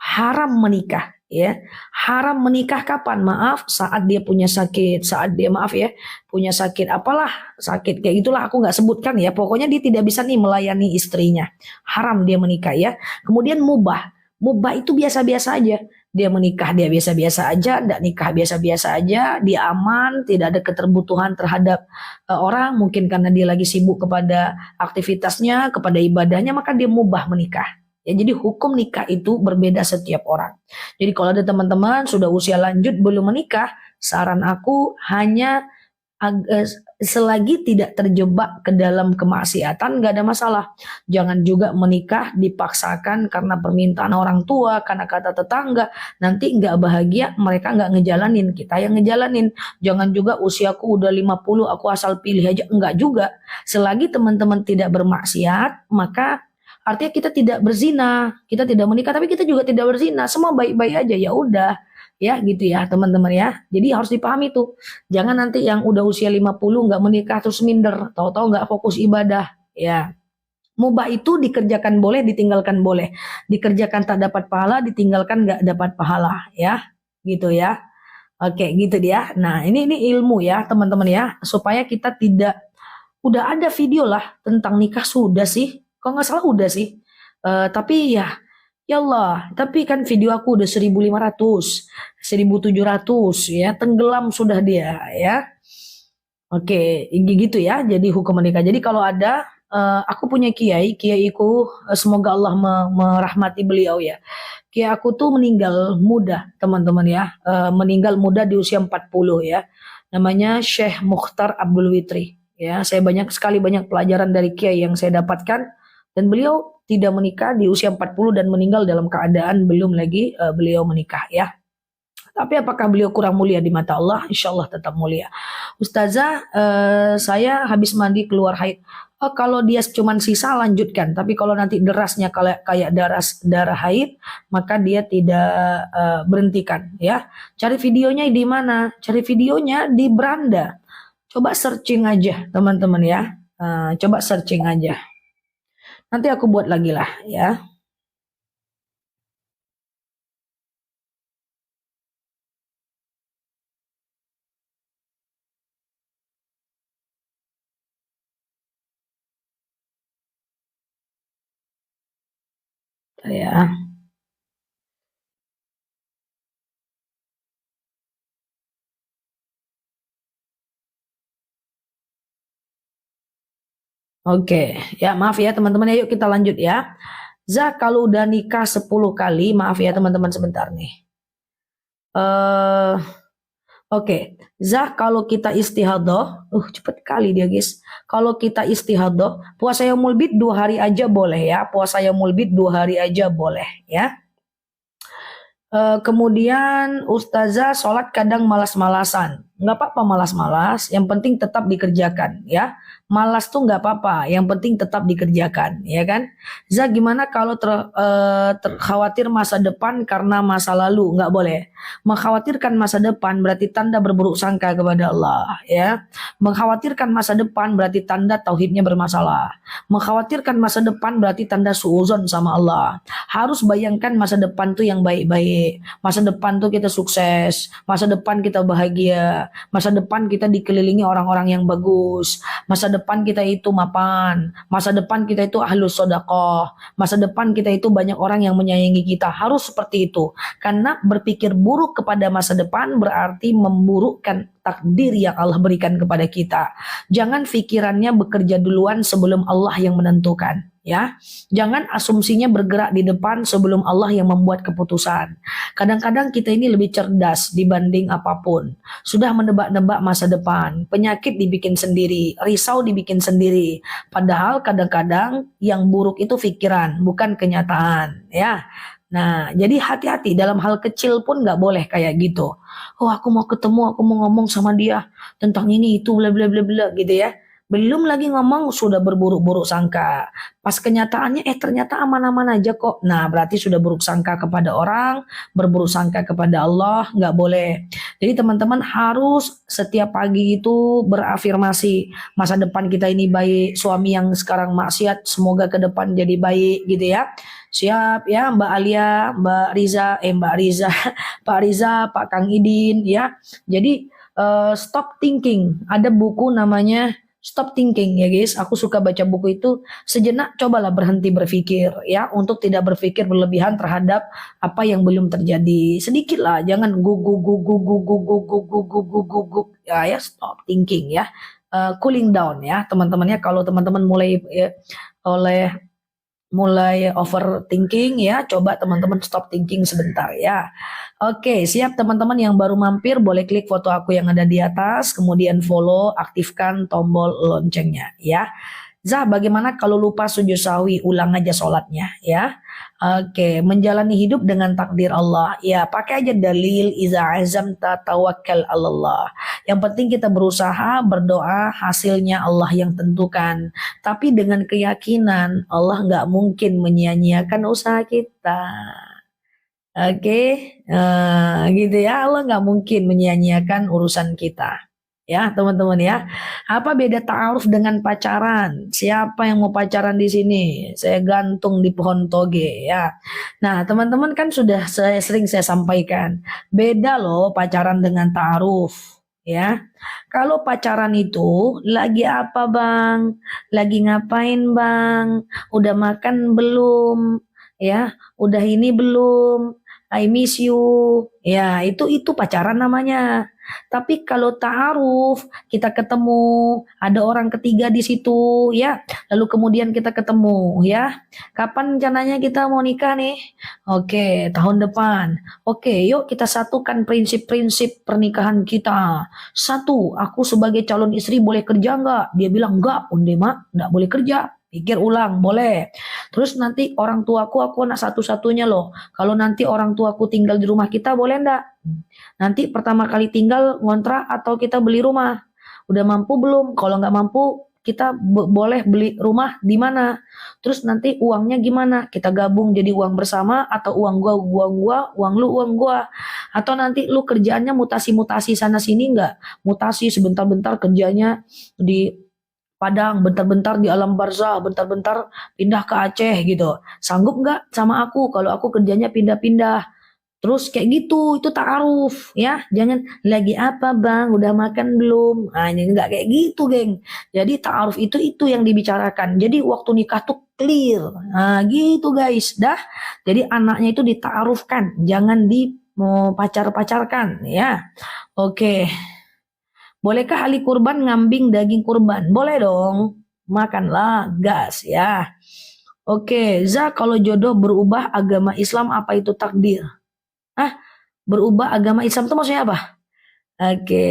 haram menikah ya. Haram menikah kapan? Maaf, saat dia punya sakit, saat dia maaf ya, punya sakit apalah, sakit kayak gitulah aku nggak sebutkan ya. Pokoknya dia tidak bisa nih melayani istrinya. Haram dia menikah ya. Kemudian mubah. Mubah itu biasa-biasa aja. Dia menikah dia biasa-biasa aja, tidak nikah biasa-biasa aja, dia aman, tidak ada keterbutuhan terhadap orang, mungkin karena dia lagi sibuk kepada aktivitasnya, kepada ibadahnya, maka dia mubah menikah. Ya, jadi hukum nikah itu berbeda setiap orang. Jadi kalau ada teman-teman sudah usia lanjut belum menikah, saran aku hanya selagi tidak terjebak ke dalam kemaksiatan nggak ada masalah. Jangan juga menikah dipaksakan karena permintaan orang tua, karena kata tetangga, nanti nggak bahagia, mereka nggak ngejalanin, kita yang ngejalanin. Jangan juga usiaku udah 50 aku asal pilih aja, enggak juga. Selagi teman-teman tidak bermaksiat, maka artinya kita tidak berzina, kita tidak menikah, tapi kita juga tidak berzina, semua baik-baik aja, ya udah. Ya gitu ya teman-teman ya. Jadi harus dipahami tuh. Jangan nanti yang udah usia 50 nggak menikah terus minder, tahu-tahu nggak fokus ibadah. Ya. Mubah itu dikerjakan boleh, ditinggalkan boleh. Dikerjakan tak dapat pahala, ditinggalkan nggak dapat pahala ya. Gitu ya. Oke, gitu dia. Nah, ini ilmu ya, teman-teman ya, supaya kita tidak udah ada video lah tentang nikah sudah sih. Kalau nggak salah udah sih. Tapi ya ya Allah, tapi kan video aku udah 1.500, 1.700 ya, tenggelam sudah dia ya. Oke, gitu ya. Jadi hukum menikah. Jadi kalau ada aku punya kiaiku, semoga Allah merahmati beliau ya. Kiai aku tuh meninggal muda, teman-teman ya. Meninggal muda di usia 40 ya. Namanya Syekh Mukhtar Abdul Witri. Ya, saya banyak pelajaran dari kiai yang saya dapatkan, dan beliau tidak menikah di usia 40 dan meninggal dalam keadaan belum lagi beliau menikah ya. Tapi apakah beliau kurang mulia di mata Allah? Insya Allah tetap mulia. Ustazah, saya habis mandi keluar haid. Oh, kalau dia cuma sisa lanjutkan. Tapi kalau nanti derasnya kayak darah haid, maka dia tidak berhentikan ya. Cari videonya di mana? Cari videonya di beranda. Coba searching aja teman-teman ya. Coba searching aja. Nanti aku buat lagi lah ya. Ya. Oke, ya maaf ya teman-teman, yuk kita lanjut ya. Zak kalau udah nikah 10 kali, maaf ya teman-teman sebentar nih. Oke, Zak kalau kita istihadah, cepet kali dia guys. Kalau kita istihadah, puasa yaumul bid 2 hari aja boleh ya. Puasa yaumul bid 2 hari aja boleh ya. Kemudian Ustazah sholat kadang malas-malasan. Nggak apa-apa malas-malas, yang penting tetap dikerjakan ya. Malas tuh nggak apa-apa, yang penting tetap dikerjakan ya kan. Za gimana kalau terkhawatir masa depan karena masa lalu? Nggak boleh. Mengkhawatirkan masa depan berarti tanda berburuk sangka kepada Allah ya. Mengkhawatirkan masa depan berarti tanda tauhidnya bermasalah. Mengkhawatirkan masa depan berarti tanda suuzon sama Allah. Harus bayangkan masa depan tuh yang baik-baik. Masa depan tuh kita sukses, masa depan kita bahagia bahagia. Masa depan kita dikelilingi orang-orang yang bagus. Masa depan kita itu mapan. Masa depan kita itu ahlus sodakoh. Masa depan kita itu banyak orang yang menyayangi kita. Harus seperti itu. Karena berpikir buruk kepada masa depan berarti memburukkan takdir yang Allah berikan kepada kita. Jangan pikirannya bekerja duluan sebelum Allah yang menentukan. Ya, jangan asumsinya bergerak di depan sebelum Allah yang membuat keputusan. Kadang-kadang kita ini lebih cerdas dibanding apapun. Sudah menebak-nebak masa depan, penyakit dibikin sendiri, risau dibikin sendiri. Padahal kadang-kadang yang buruk itu pikiran, bukan kenyataan. Ya, nah jadi hati-hati dalam hal kecil pun nggak boleh kayak gitu. Oh aku mau ketemu, aku mau ngomong sama dia tentang ini itu bla bla bla bla gitu ya. Belum lagi ngomong sudah berburuk-buruk sangka. Pas kenyataannya ternyata aman-aman aja kok. Nah berarti sudah buruk sangka kepada orang, berburuk sangka kepada Allah, nggak boleh. Jadi teman-teman harus setiap pagi itu berafirmasi masa depan kita ini baik, suami yang sekarang maksiat semoga ke depan jadi baik gitu ya. Siap ya Mbak Alia, Mbak Riza, Pak Riza, Pak Kang Idin ya. Jadi stop thinking. Ada buku namanya Stop Thinking ya guys. Aku suka baca buku itu. Sejenak cobalah berhenti berpikir ya, untuk tidak berpikir berlebihan terhadap apa yang belum terjadi. Sedikit lah, jangan guguk ya, stop thinking ya. Cooling down ya teman-teman ya. Kalau teman-teman mulai overthinking ya, coba teman-teman stop thinking sebentar ya. Oke, siap teman-teman yang baru mampir boleh klik foto aku yang ada di atas, kemudian follow, aktifkan tombol loncengnya ya. Zah, bagaimana kalau lupa sujud sahwi? Ulang aja sholatnya ya. Oke, menjalani hidup dengan takdir Allah. Ya, pakai aja dalil iza azamta tawakkal Allah. Yang penting kita berusaha, berdoa, hasilnya Allah yang tentukan. Tapi dengan keyakinan Allah nggak mungkin menyia-nyiakan usaha kita. Oke, gitu ya. Allah nggak mungkin menyia-nyiakan urusan kita. Ya, teman-teman ya. Apa beda ta'aruf dengan pacaran? Siapa yang mau pacaran di sini? Saya gantung di pohon toge ya. Nah, teman-teman kan sudah sering saya sampaikan. Beda loh pacaran dengan ta'aruf. Ya, kalau pacaran itu lagi apa bang? Lagi ngapain bang? Udah makan belum? Ya, udah ini belum? I miss you. Ya, itu pacaran namanya. Tapi kalau ta'aruf, kita ketemu, ada orang ketiga di situ, ya. Lalu kemudian kita ketemu, ya. Kapan rencananya kita mau nikah nih? Oke, tahun depan. Oke, yuk kita satukan prinsip-prinsip pernikahan kita. Satu, aku sebagai calon istri boleh kerja nggak? Dia bilang enggak, Unde mak, nggak boleh kerja. Pikir ulang, boleh. Terus nanti orang tuaku, aku anak satu-satunya loh. Kalau nanti orang tuaku tinggal di rumah kita, boleh enggak? Nanti pertama kali tinggal ngontrak atau kita beli rumah. Udah mampu belum? Kalau nggak mampu, kita boleh beli rumah di mana? Terus nanti uangnya gimana? Kita gabung jadi uang bersama atau uang gua, uang lu, uang gua. Atau nanti lu kerjaannya mutasi-mutasi sana sini nggak? Mutasi sebentar-bentar kerjanya di Padang, bentar-bentar di alam barzah, bentar-bentar pindah ke Aceh gitu. Sanggup nggak sama aku kalau aku kerjanya pindah-pindah? Terus kayak gitu, itu ta'aruf ya. Jangan lagi apa bang, udah makan belum? Nah ini nggak kayak gitu geng. Jadi ta'aruf itu yang dibicarakan. Jadi waktu nikah tuh clear. Nah gitu guys, dah. Jadi anaknya itu dita'arufkan, jangan di mau pacar-pacarkan ya. Oke. Bolehkah ahli kurban ngambing daging kurban? Boleh dong. Makanlah gas ya. Oke, kalau jodoh berubah agama Islam apa itu takdir? Ah, berubah agama Islam itu maksudnya apa? Oke.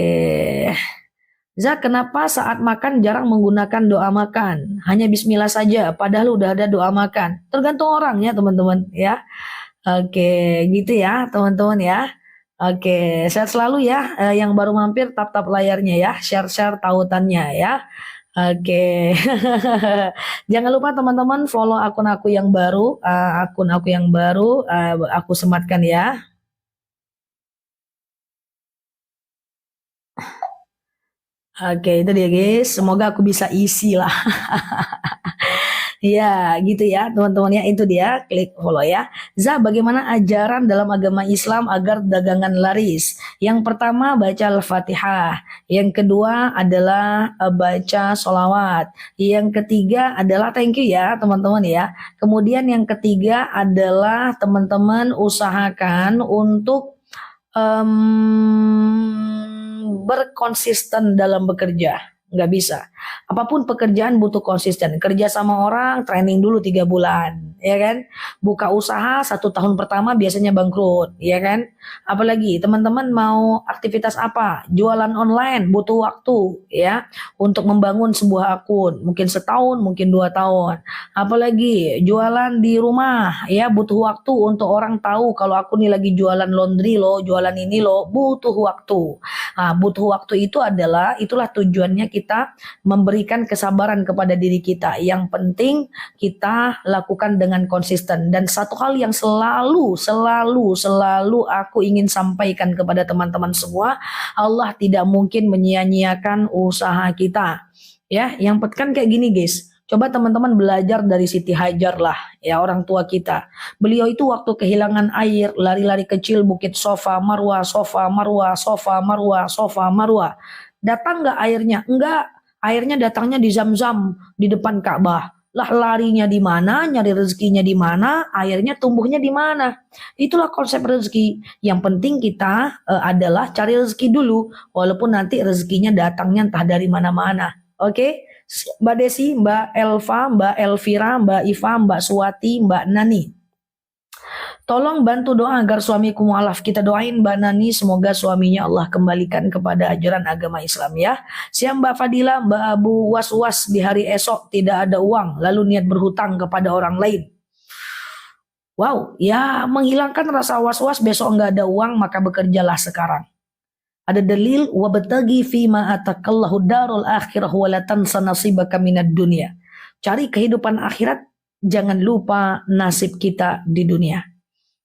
Kenapa saat makan jarang menggunakan doa makan? Hanya bismillah saja, padahal udah ada doa makan. Tergantung orang ya teman-teman ya. Oke, gitu ya teman-teman ya. Oke, sehat selalu ya. Yang baru mampir tap-tap layarnya ya, share-share tautannya ya. Oke. Jangan lupa teman-teman follow akun aku yang baru, aku sematkan ya. Oke, itu dia guys. Semoga aku bisa isi lah. Ya, gitu ya, teman-teman ya. Itu dia, klik follow ya. Za, bagaimana ajaran dalam agama Islam agar dagangan laris? Yang pertama baca Al-Fatihah. Yang kedua adalah baca sholawat. Yang ketiga adalah thank you ya, teman-teman ya. Kemudian yang ketiga adalah teman-teman usahakan untuk berkonsisten dalam bekerja. Nggak bisa. Apapun pekerjaan butuh konsisten. Kerja sama orang, training dulu 3 bulan, ya kan? Buka usaha 1 tahun pertama biasanya bangkrut, ya kan? Apalagi teman-teman mau aktivitas apa? Jualan online butuh waktu, ya, untuk membangun sebuah akun. Mungkin setahun, mungkin 2 tahun. Apalagi jualan di rumah, ya, butuh waktu untuk orang tahu kalau aku nih lagi jualan laundry loh, jualan ini loh, butuh waktu. Nah, butuh waktu itu itulah tujuannya kita memberikan kesabaran kepada diri kita. Yang penting kita lakukan dengan konsisten. Dan satu hal yang selalu aku ingin sampaikan kepada teman-teman semua, Allah tidak mungkin menyia-nyiakan usaha kita. Ya, yang penting kayak gini guys. Coba teman-teman belajar dari Siti Hajar lah, ya, orang tua kita. Beliau itu waktu kehilangan air, lari-lari kecil bukit Sofa Marwa, Sofa Marwa, Sofa Marwa, Sofa Marwa. Datang nggak airnya? Enggak. Airnya datangnya di Zam-Zam di depan Ka'bah. Lah larinya di mana, nyari rezekinya di mana, airnya tumbuhnya di mana. Itulah konsep rezeki. Yang penting kita adalah cari rezeki dulu, walaupun nanti rezekinya datangnya entah dari mana-mana. Oke? Mbak Desi, Mbak Elva, Mbak Elvira, Mbak Iva, Mbak Suwati, Mbak Nani. Tolong bantu doa agar suamiku mualaf. Kita doain Mbak Nani, semoga suaminya Allah kembalikan kepada ajaran agama Islam ya. Siang Mbak Fadila, Mbak Abu was-was di hari esok tidak ada uang, lalu niat berhutang kepada orang lain. Wow, ya menghilangkan rasa was-was besok nggak ada uang, maka bekerjalah sekarang. Ada dalil wabtagi fima atakallahu darul akhirah wa la tansa nasibaka minad dunya. Cari kehidupan akhirat, jangan lupa nasib kita di dunia.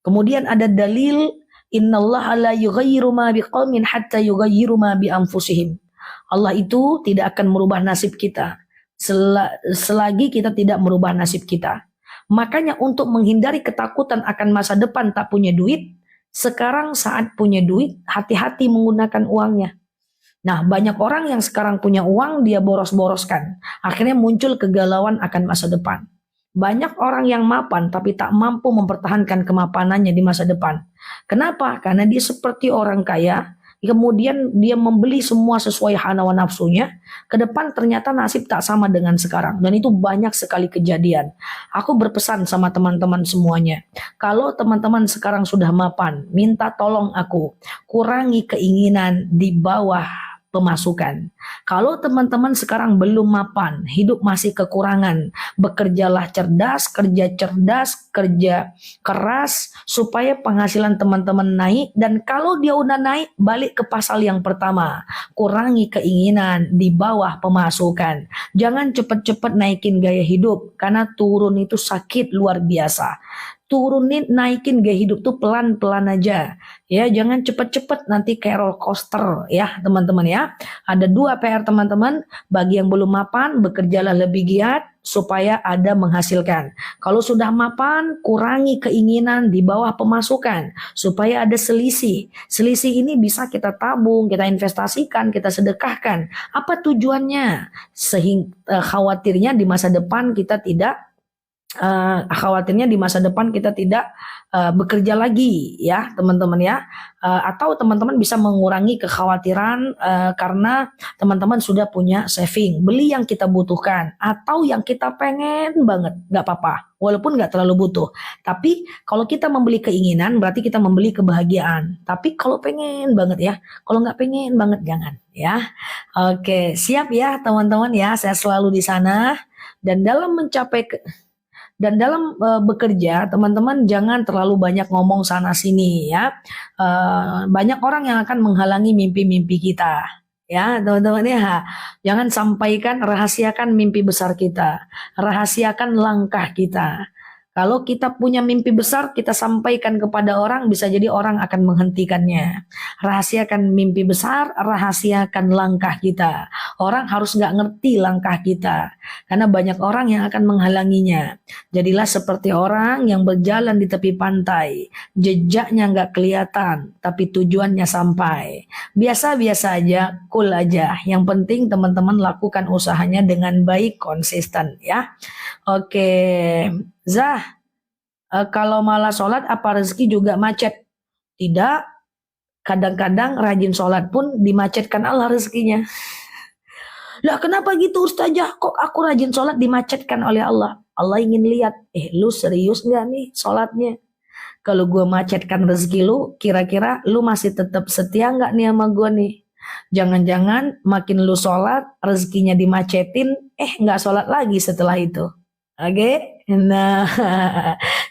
Kemudian ada dalil innallaha la yughayyiru ma biqaumin hatta yughayyiru ma bi anfusihim. Allah itu tidak akan merubah nasib kita selagi kita tidak merubah nasib kita. Makanya untuk menghindari ketakutan akan masa depan tak punya duit, sekarang saat punya duit, hati-hati menggunakan uangnya. Nah, banyak orang yang sekarang punya uang, dia boros-boroskan. Akhirnya muncul kegalauan akan masa depan. Banyak orang yang mapan, tapi tak mampu mempertahankan kemapanannya di masa depan. Kenapa? Karena dia seperti orang kaya, kemudian dia membeli semua sesuai hawa nafsunya, ke depan ternyata nasib tak sama dengan sekarang. Dan itu banyak sekali kejadian. Aku berpesan sama teman-teman semuanya, kalau teman-teman sekarang sudah mapan, minta tolong aku, kurangi keinginan di bawah pemasukan. Kalau teman-teman sekarang belum mapan, hidup masih kekurangan, bekerjalah cerdas, kerja keras supaya penghasilan teman-teman naik, dan kalau dia udah naik, balik ke pasal yang pertama. Kurangi keinginan di bawah pemasukan. Jangan cepat-cepat naikin gaya hidup karena turun itu sakit luar biasa. Turunin, naikin gaya hidup tuh pelan-pelan aja. Ya, jangan cepet-cepet nanti kayak roller coaster ya, teman-teman ya. Ada 2 PR teman-teman, bagi yang belum mapan, bekerjalah lebih giat supaya ada menghasilkan. Kalau sudah mapan, kurangi keinginan di bawah pemasukan supaya ada selisih. Selisih ini bisa kita tabung, kita investasikan, kita sedekahkan. Apa tujuannya? Sehingga khawatirnya di masa depan kita tidak bekerja lagi ya teman-teman ya, atau teman-teman bisa mengurangi kekhawatiran karena teman-teman sudah punya saving, beli yang kita butuhkan atau yang kita pengen banget, nggak apa-apa walaupun nggak terlalu butuh. Tapi kalau kita membeli keinginan berarti kita membeli kebahagiaan. Tapi kalau pengen banget ya, kalau nggak pengen banget jangan ya. Oke, siap ya teman-teman ya, saya selalu di sana. Dan dalam bekerja, teman-teman jangan terlalu banyak ngomong sana sini ya. Banyak orang yang akan menghalangi mimpi-mimpi kita. Ya, teman-teman ya. Jangan rahasiakan mimpi besar kita. Rahasiakan langkah kita. Kalau kita punya mimpi besar, kita sampaikan kepada orang, bisa jadi orang akan menghentikannya. Rahasiakan mimpi besar, rahasiakan langkah kita. Orang harus nggak ngerti langkah kita, karena banyak orang yang akan menghalanginya. Jadilah seperti orang yang berjalan di tepi pantai, jejaknya nggak kelihatan, tapi tujuannya sampai. Biasa-biasa aja, cool aja. Yang penting teman-teman lakukan usahanya dengan baik, konsisten ya. Oke, Zah, kalau malah sholat apa rezeki juga macet? Tidak, kadang-kadang rajin sholat pun dimacetkan Allah rezekinya. Lah kenapa gitu Ustazah? Kok aku rajin sholat dimacetkan oleh Allah? Allah ingin lihat, lu serius nggak nih sholatnya? Kalau gue macetkan rezeki lu, kira-kira lu masih tetap setia nggak nih sama gue nih? Jangan-jangan makin lu sholat, rezekinya dimacetin, nggak sholat lagi setelah itu. Oke, nah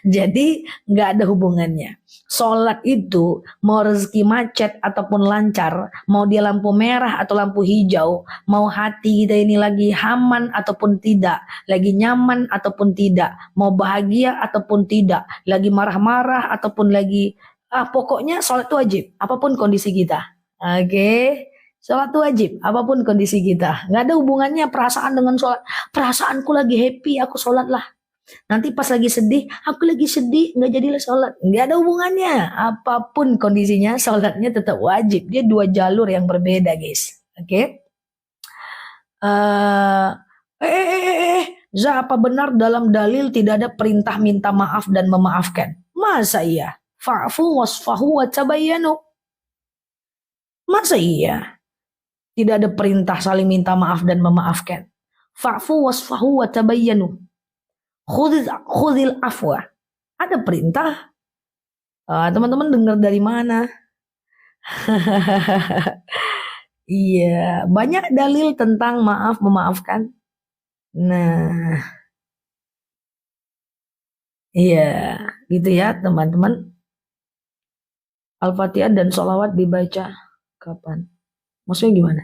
jadi nggak ada hubungannya. Sholat itu mau rezeki macet ataupun lancar, mau dia lampu merah atau lampu hijau, mau hati kita ini lagi aman ataupun tidak, lagi nyaman ataupun tidak, mau bahagia ataupun tidak, lagi marah-marah ataupun lagi pokoknya sholat itu wajib, apapun kondisi kita. Oke. Sholat itu wajib, apapun kondisi kita. Nggak ada hubungannya perasaan dengan sholat. Perasaanku lagi happy, aku sholat lah. Nanti pas lagi sedih, aku lagi sedih, nggak jadilah sholat. Nggak ada hubungannya. Apapun kondisinya, sholatnya tetap wajib. Dia dua jalur yang berbeda, guys. Oke? Za, apa benar dalam dalil tidak ada perintah minta maaf dan memaafkan? Masa iya? Fa'fu wasfahu wa tabayyanu. Masa iya? Tidak ada perintah saling minta maaf dan memaafkan. Fa'fu wasfahu wa tabayyanu. Khudhil afwa. Ada perintah. Teman-teman dengar dari mana? Iya, banyak dalil tentang maaf memaafkan. Nah, iya, gitu ya teman-teman. Al-Fatihah dan sholawat dibaca kapan? Maksudnya gimana?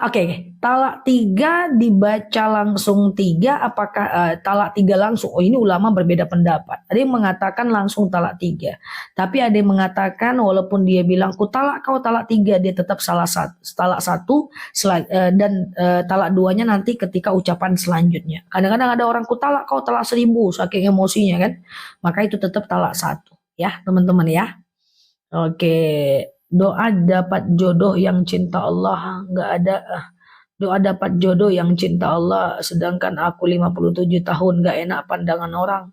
Oke. Talak 3 dibaca langsung 3, apakah talak 3 langsung? Oh, ini ulama berbeda pendapat. Ada yang mengatakan langsung talak 3. Tapi ada yang mengatakan walaupun dia bilang ku talak kau talak 3, dia tetap talak 1 dan talak 2-nya nanti ketika ucapan selanjutnya. Kadang-kadang ada orang ku talak kau talak 1000 saking emosinya kan. Maka itu tetap talak 1 ya, teman-teman ya. Oke. Doa dapat jodoh yang cinta Allah, nggak ada. Doa dapat jodoh yang cinta Allah, sedangkan aku 57 tahun nggak enak pandangan orang.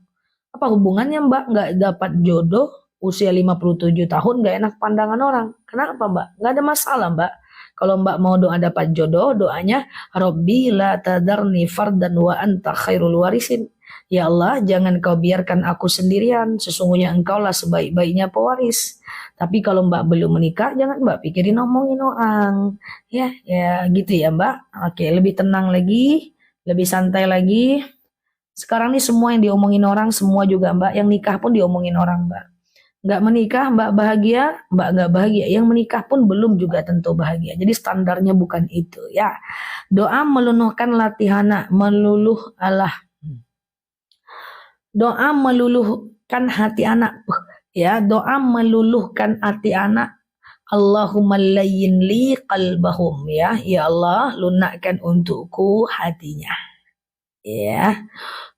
Apa hubungannya Mbak nggak dapat jodoh usia 57 tahun nggak enak pandangan orang? Kenapa Mbak? Nggak ada masalah Mbak. Kalau Mbak mau doa dapat jodoh, doanya Rabbi la tadarni fardan wa anta khairul warisin. Ya Allah, jangan kau biarkan aku sendirian, sesungguhnya engkaulah sebaik-baiknya pewaris. Tapi kalau Mbak belum menikah, jangan Mbak pikirin ngomongin orang. Ya gitu ya Mbak. Oke, lebih tenang lagi, lebih santai lagi. Sekarang nih semua yang diomongin orang, semua juga Mbak. Yang nikah pun diomongin orang Mbak. Nggak menikah Mbak bahagia, Mbak nggak bahagia. Yang menikah pun belum juga tentu bahagia. Jadi standarnya bukan itu ya. Doa meluluhkan latihana, meluluh Allah. Doa meluluhkan hati anak. Ya, doa meluluhkan hati anak. Allahumma layyin li qalbahum ya. Ya Allah, lunakkan untukku hatinya. Ya.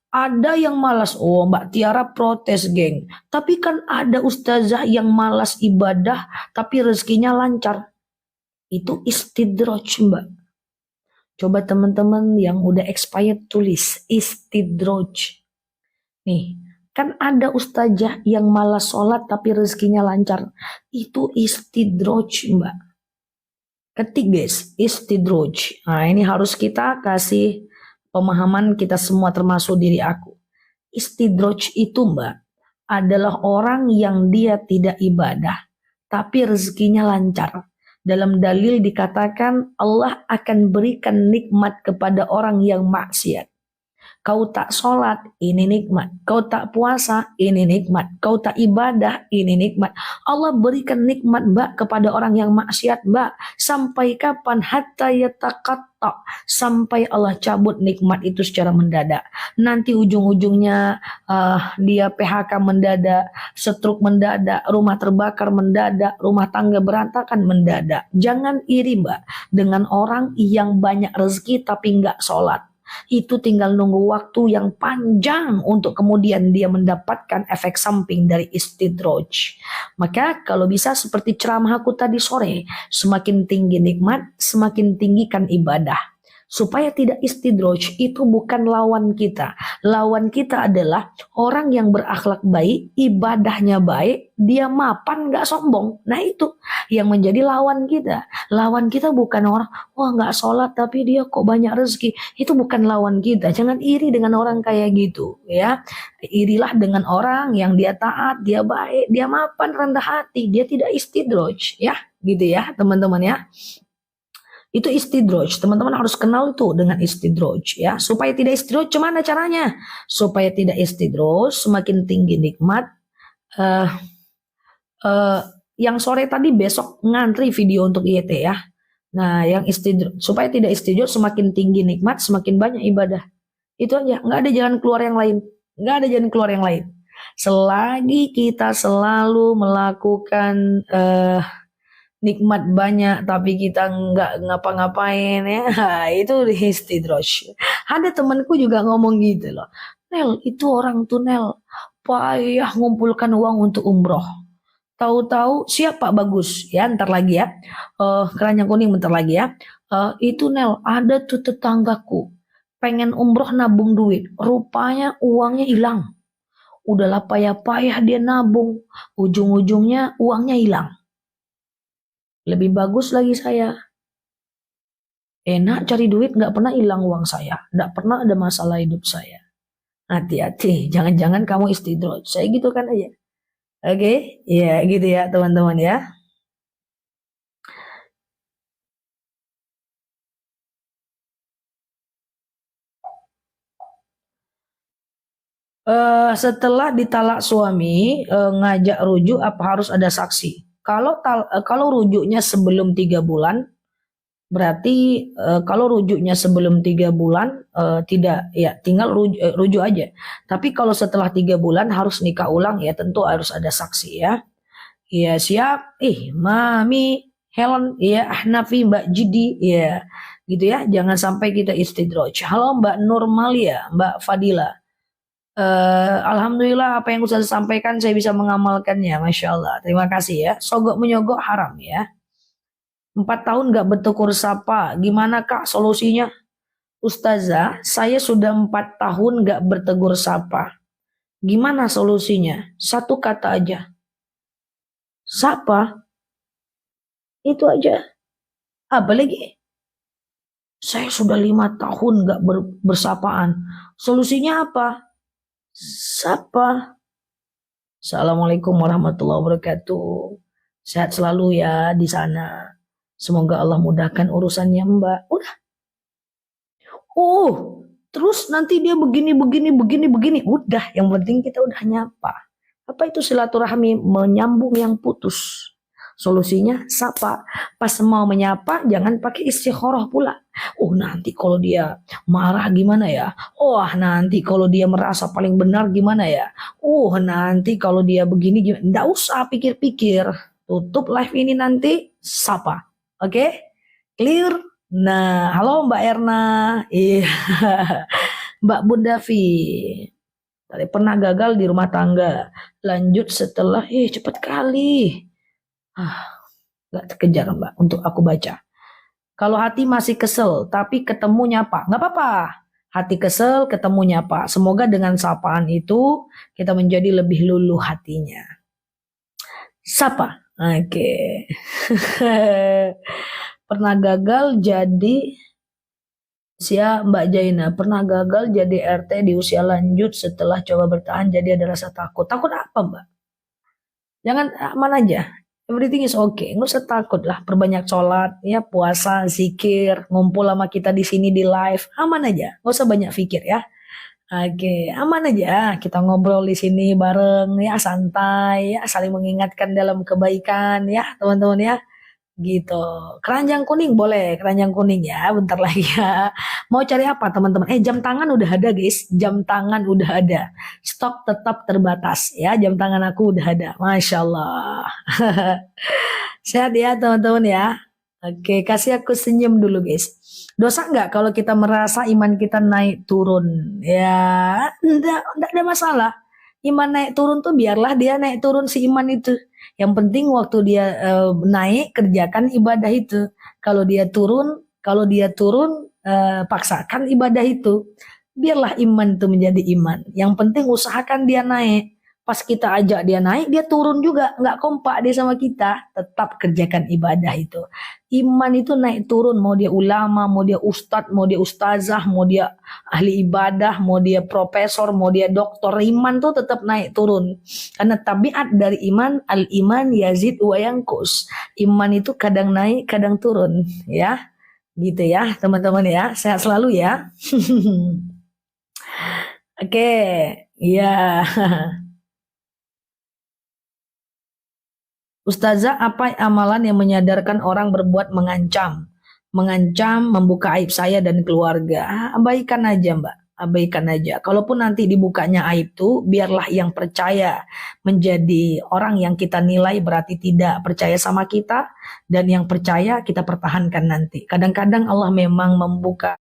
Ada yang malas. Oh, Mbak Tiara protes, geng. Tapi kan ada ustazah yang malas ibadah tapi rezekinya lancar. Itu istidraj, Mbak. Coba teman-teman yang udah expired tulis istidraj. Nih, kan ada ustazah yang malas sholat tapi rezekinya lancar. Itu istidraj, Mbak. Ketik guys, istidraj. Nah, ini harus kita kasih pemahaman kita semua termasuk diri aku. Istidraj itu Mbak, adalah orang yang dia tidak ibadah tapi rezekinya lancar. Dalam dalil dikatakan Allah akan berikan nikmat kepada orang yang maksiat. Kau tak sholat, ini nikmat. Kau tak puasa, ini nikmat. Kau tak ibadah, ini nikmat. Allah berikan nikmat Mbak kepada orang yang maksiat Mbak. Sampai kapan? Hatta tok sampai Allah cabut nikmat itu secara mendadak. Nanti ujung-ujungnya dia PHK mendadak, stroke mendadak, rumah terbakar mendadak, rumah tangga berantakan mendadak. Jangan iri Mbak dengan orang yang banyak rezeki tapi nggak sholat. Itu tinggal nunggu waktu yang panjang untuk kemudian dia mendapatkan efek samping dari istidraj. Maka kalau bisa seperti ceramah aku tadi sore, semakin tinggi nikmat, semakin tinggikan ibadah. Supaya tidak istidraj, itu bukan lawan kita. Lawan kita adalah orang yang berakhlak baik, ibadahnya baik, dia mapan gak sombong. Nah itu yang menjadi lawan kita. Lawan kita bukan orang, wah gak sholat tapi dia kok banyak rezeki. Itu bukan lawan kita. Jangan iri dengan orang kayak gitu ya. Irilah dengan orang yang dia taat, dia baik, dia mapan, rendah hati, dia tidak istidraj ya. Gitu ya teman-teman ya. Itu istidraj. Teman-teman harus kenal itu dengan istidraj ya. Supaya tidak istidraj, gimana caranya? Supaya tidak istidraj, semakin tinggi nikmat. Uh, yang sore tadi besok ngantri video untuk IET ya. Nah, yang istidraj, supaya tidak istidraj, semakin tinggi nikmat, semakin banyak ibadah. Itu aja. Nggak ada jalan keluar yang lain. Nggak ada jalan keluar yang lain. Selagi kita selalu melakukan nikmat banyak tapi kita nggak ngapa-ngapain ya, itu istidraj. Ada temanku juga ngomong gitu loh, Nel itu orang tuh Nel payah ngumpulkan uang untuk umroh, tahu-tahu siapa bagus ya, ntar lagi ya, keranjang kuning bentar lagi ya. Itu Nel ada tuh tetanggaku pengen umroh nabung duit, rupanya uangnya hilang, udahlah payah-payah dia nabung, ujung-ujungnya uangnya hilang. Lebih bagus lagi saya. Enak cari duit, nggak pernah hilang uang saya. Nggak pernah ada masalah hidup saya. Hati-hati, jangan-jangan kamu istidraj. Saya gitu kan aja. Oke, ya gitu ya teman-teman ya. Setelah ditalak suami, ngajak rujuk apa harus ada saksi? Kalau rujuknya sebelum 3 bulan, berarti kalau rujuknya sebelum 3 bulan tidak ya tinggal rujuk aja. Tapi kalau setelah 3 bulan harus nikah ulang ya tentu harus ada saksi ya. Ya siap. Mami Helen ya Ahnafi Mbak Jidi ya gitu ya. Jangan sampai kita istidraj. Halo Mbak Nurmalia, Mbak Fadila. Alhamdulillah apa yang saya sampaikan saya bisa mengamalkannya, Masya Allah. Terima kasih ya. Sogok menyogok haram ya. 4 tahun gak bertegur sapa. Gimana Kak solusinya? Ustazah, saya sudah 4 tahun gak bertegur sapa. Gimana solusinya? Satu kata aja. Sapa. Itu aja. Apa lagi? Saya sudah 5 tahun gak bersapaan. Solusinya apa? Sapa. Assalamualaikum warahmatullahi wabarakatuh. Sehat selalu ya di sana. Semoga Allah mudahkan urusannya Mbak. Udah. Terus nanti dia begini. Udah, yang penting kita udah nyapa. Apa itu silaturahmi? Menyambung yang putus. Solusinya sapa. Pas mau menyapa jangan pakai istikharah pula. Nanti kalau dia marah gimana ya? Nanti kalau dia merasa paling benar gimana ya? Nanti kalau dia begini gimana? Nggak usah pikir-pikir. Tutup live ini nanti sapa. Oke? Clear? Nah, halo Mbak Erna. Iya. Mbak Bundavi. Tadi pernah gagal di rumah tangga. Lanjut setelah, cepet kali. Gak terkejar Mbak untuk aku baca. Kalau hati masih kesel tapi ketemu nyapa, gak apa-apa. Hati kesel ketemu nyapa. Semoga dengan sapaan itu kita menjadi lebih luluh hatinya. Sapa. Oke. Pernah gagal jadi Mbak Jaina. Pernah gagal jadi RT di usia lanjut setelah coba bertahan jadi ada rasa takut. Takut apa Mbak? Jangan aman aja. Everything is okay. Nggak usah takut lah. Perbanyak sholat, ya puasa, zikir, ngumpul sama kita di sini di live. Aman aja. Nggak usah banyak pikir ya. Oke, aman aja. Kita ngobrol di sini bareng ya, santai ya, saling mengingatkan dalam kebaikan ya, teman-teman ya. gitu. Keranjang kuning boleh, keranjang kuning ya, bentar lagi ya. Mau cari apa teman-teman? Jam tangan udah ada guys, jam tangan udah ada. Stok tetap terbatas ya, jam tangan aku udah ada. Masya Allah. Sehat ya teman-teman ya. Oke, kasih aku senyum dulu guys. Dosa nggak kalau kita merasa iman kita naik turun? Ya, enggak ada masalah. Iman naik turun tuh biarlah dia naik turun si iman itu. Yang penting waktu dia naik kerjakan ibadah itu. Kalau dia turun paksakan ibadah itu. Biarlah iman itu menjadi iman. Yang penting usahakan dia naik. Pas kita ajak dia naik, dia turun juga. Nggak kompak dia sama kita. Tetap kerjakan ibadah itu. Iman itu naik turun. Mau dia ulama, mau dia ustadz, mau dia ustazah, mau dia ahli ibadah, mau dia profesor, mau dia doktor. Iman tuh tetap naik turun. Karena tabiat dari iman, al-iman yazid wa yankus. Iman itu kadang naik, kadang turun. Ya, gitu ya teman-teman ya. Sehat selalu ya. Oke, ya. Ustazah, apa amalan yang menyadarkan orang berbuat mengancam? Mengancam, membuka aib saya dan keluarga. Abaikan aja Mbak, abaikan aja. Kalaupun nanti dibukanya aib itu, biarlah yang percaya menjadi orang yang kita nilai berarti tidak percaya sama kita. Dan yang percaya kita pertahankan nanti. Kadang-kadang Allah memang membuka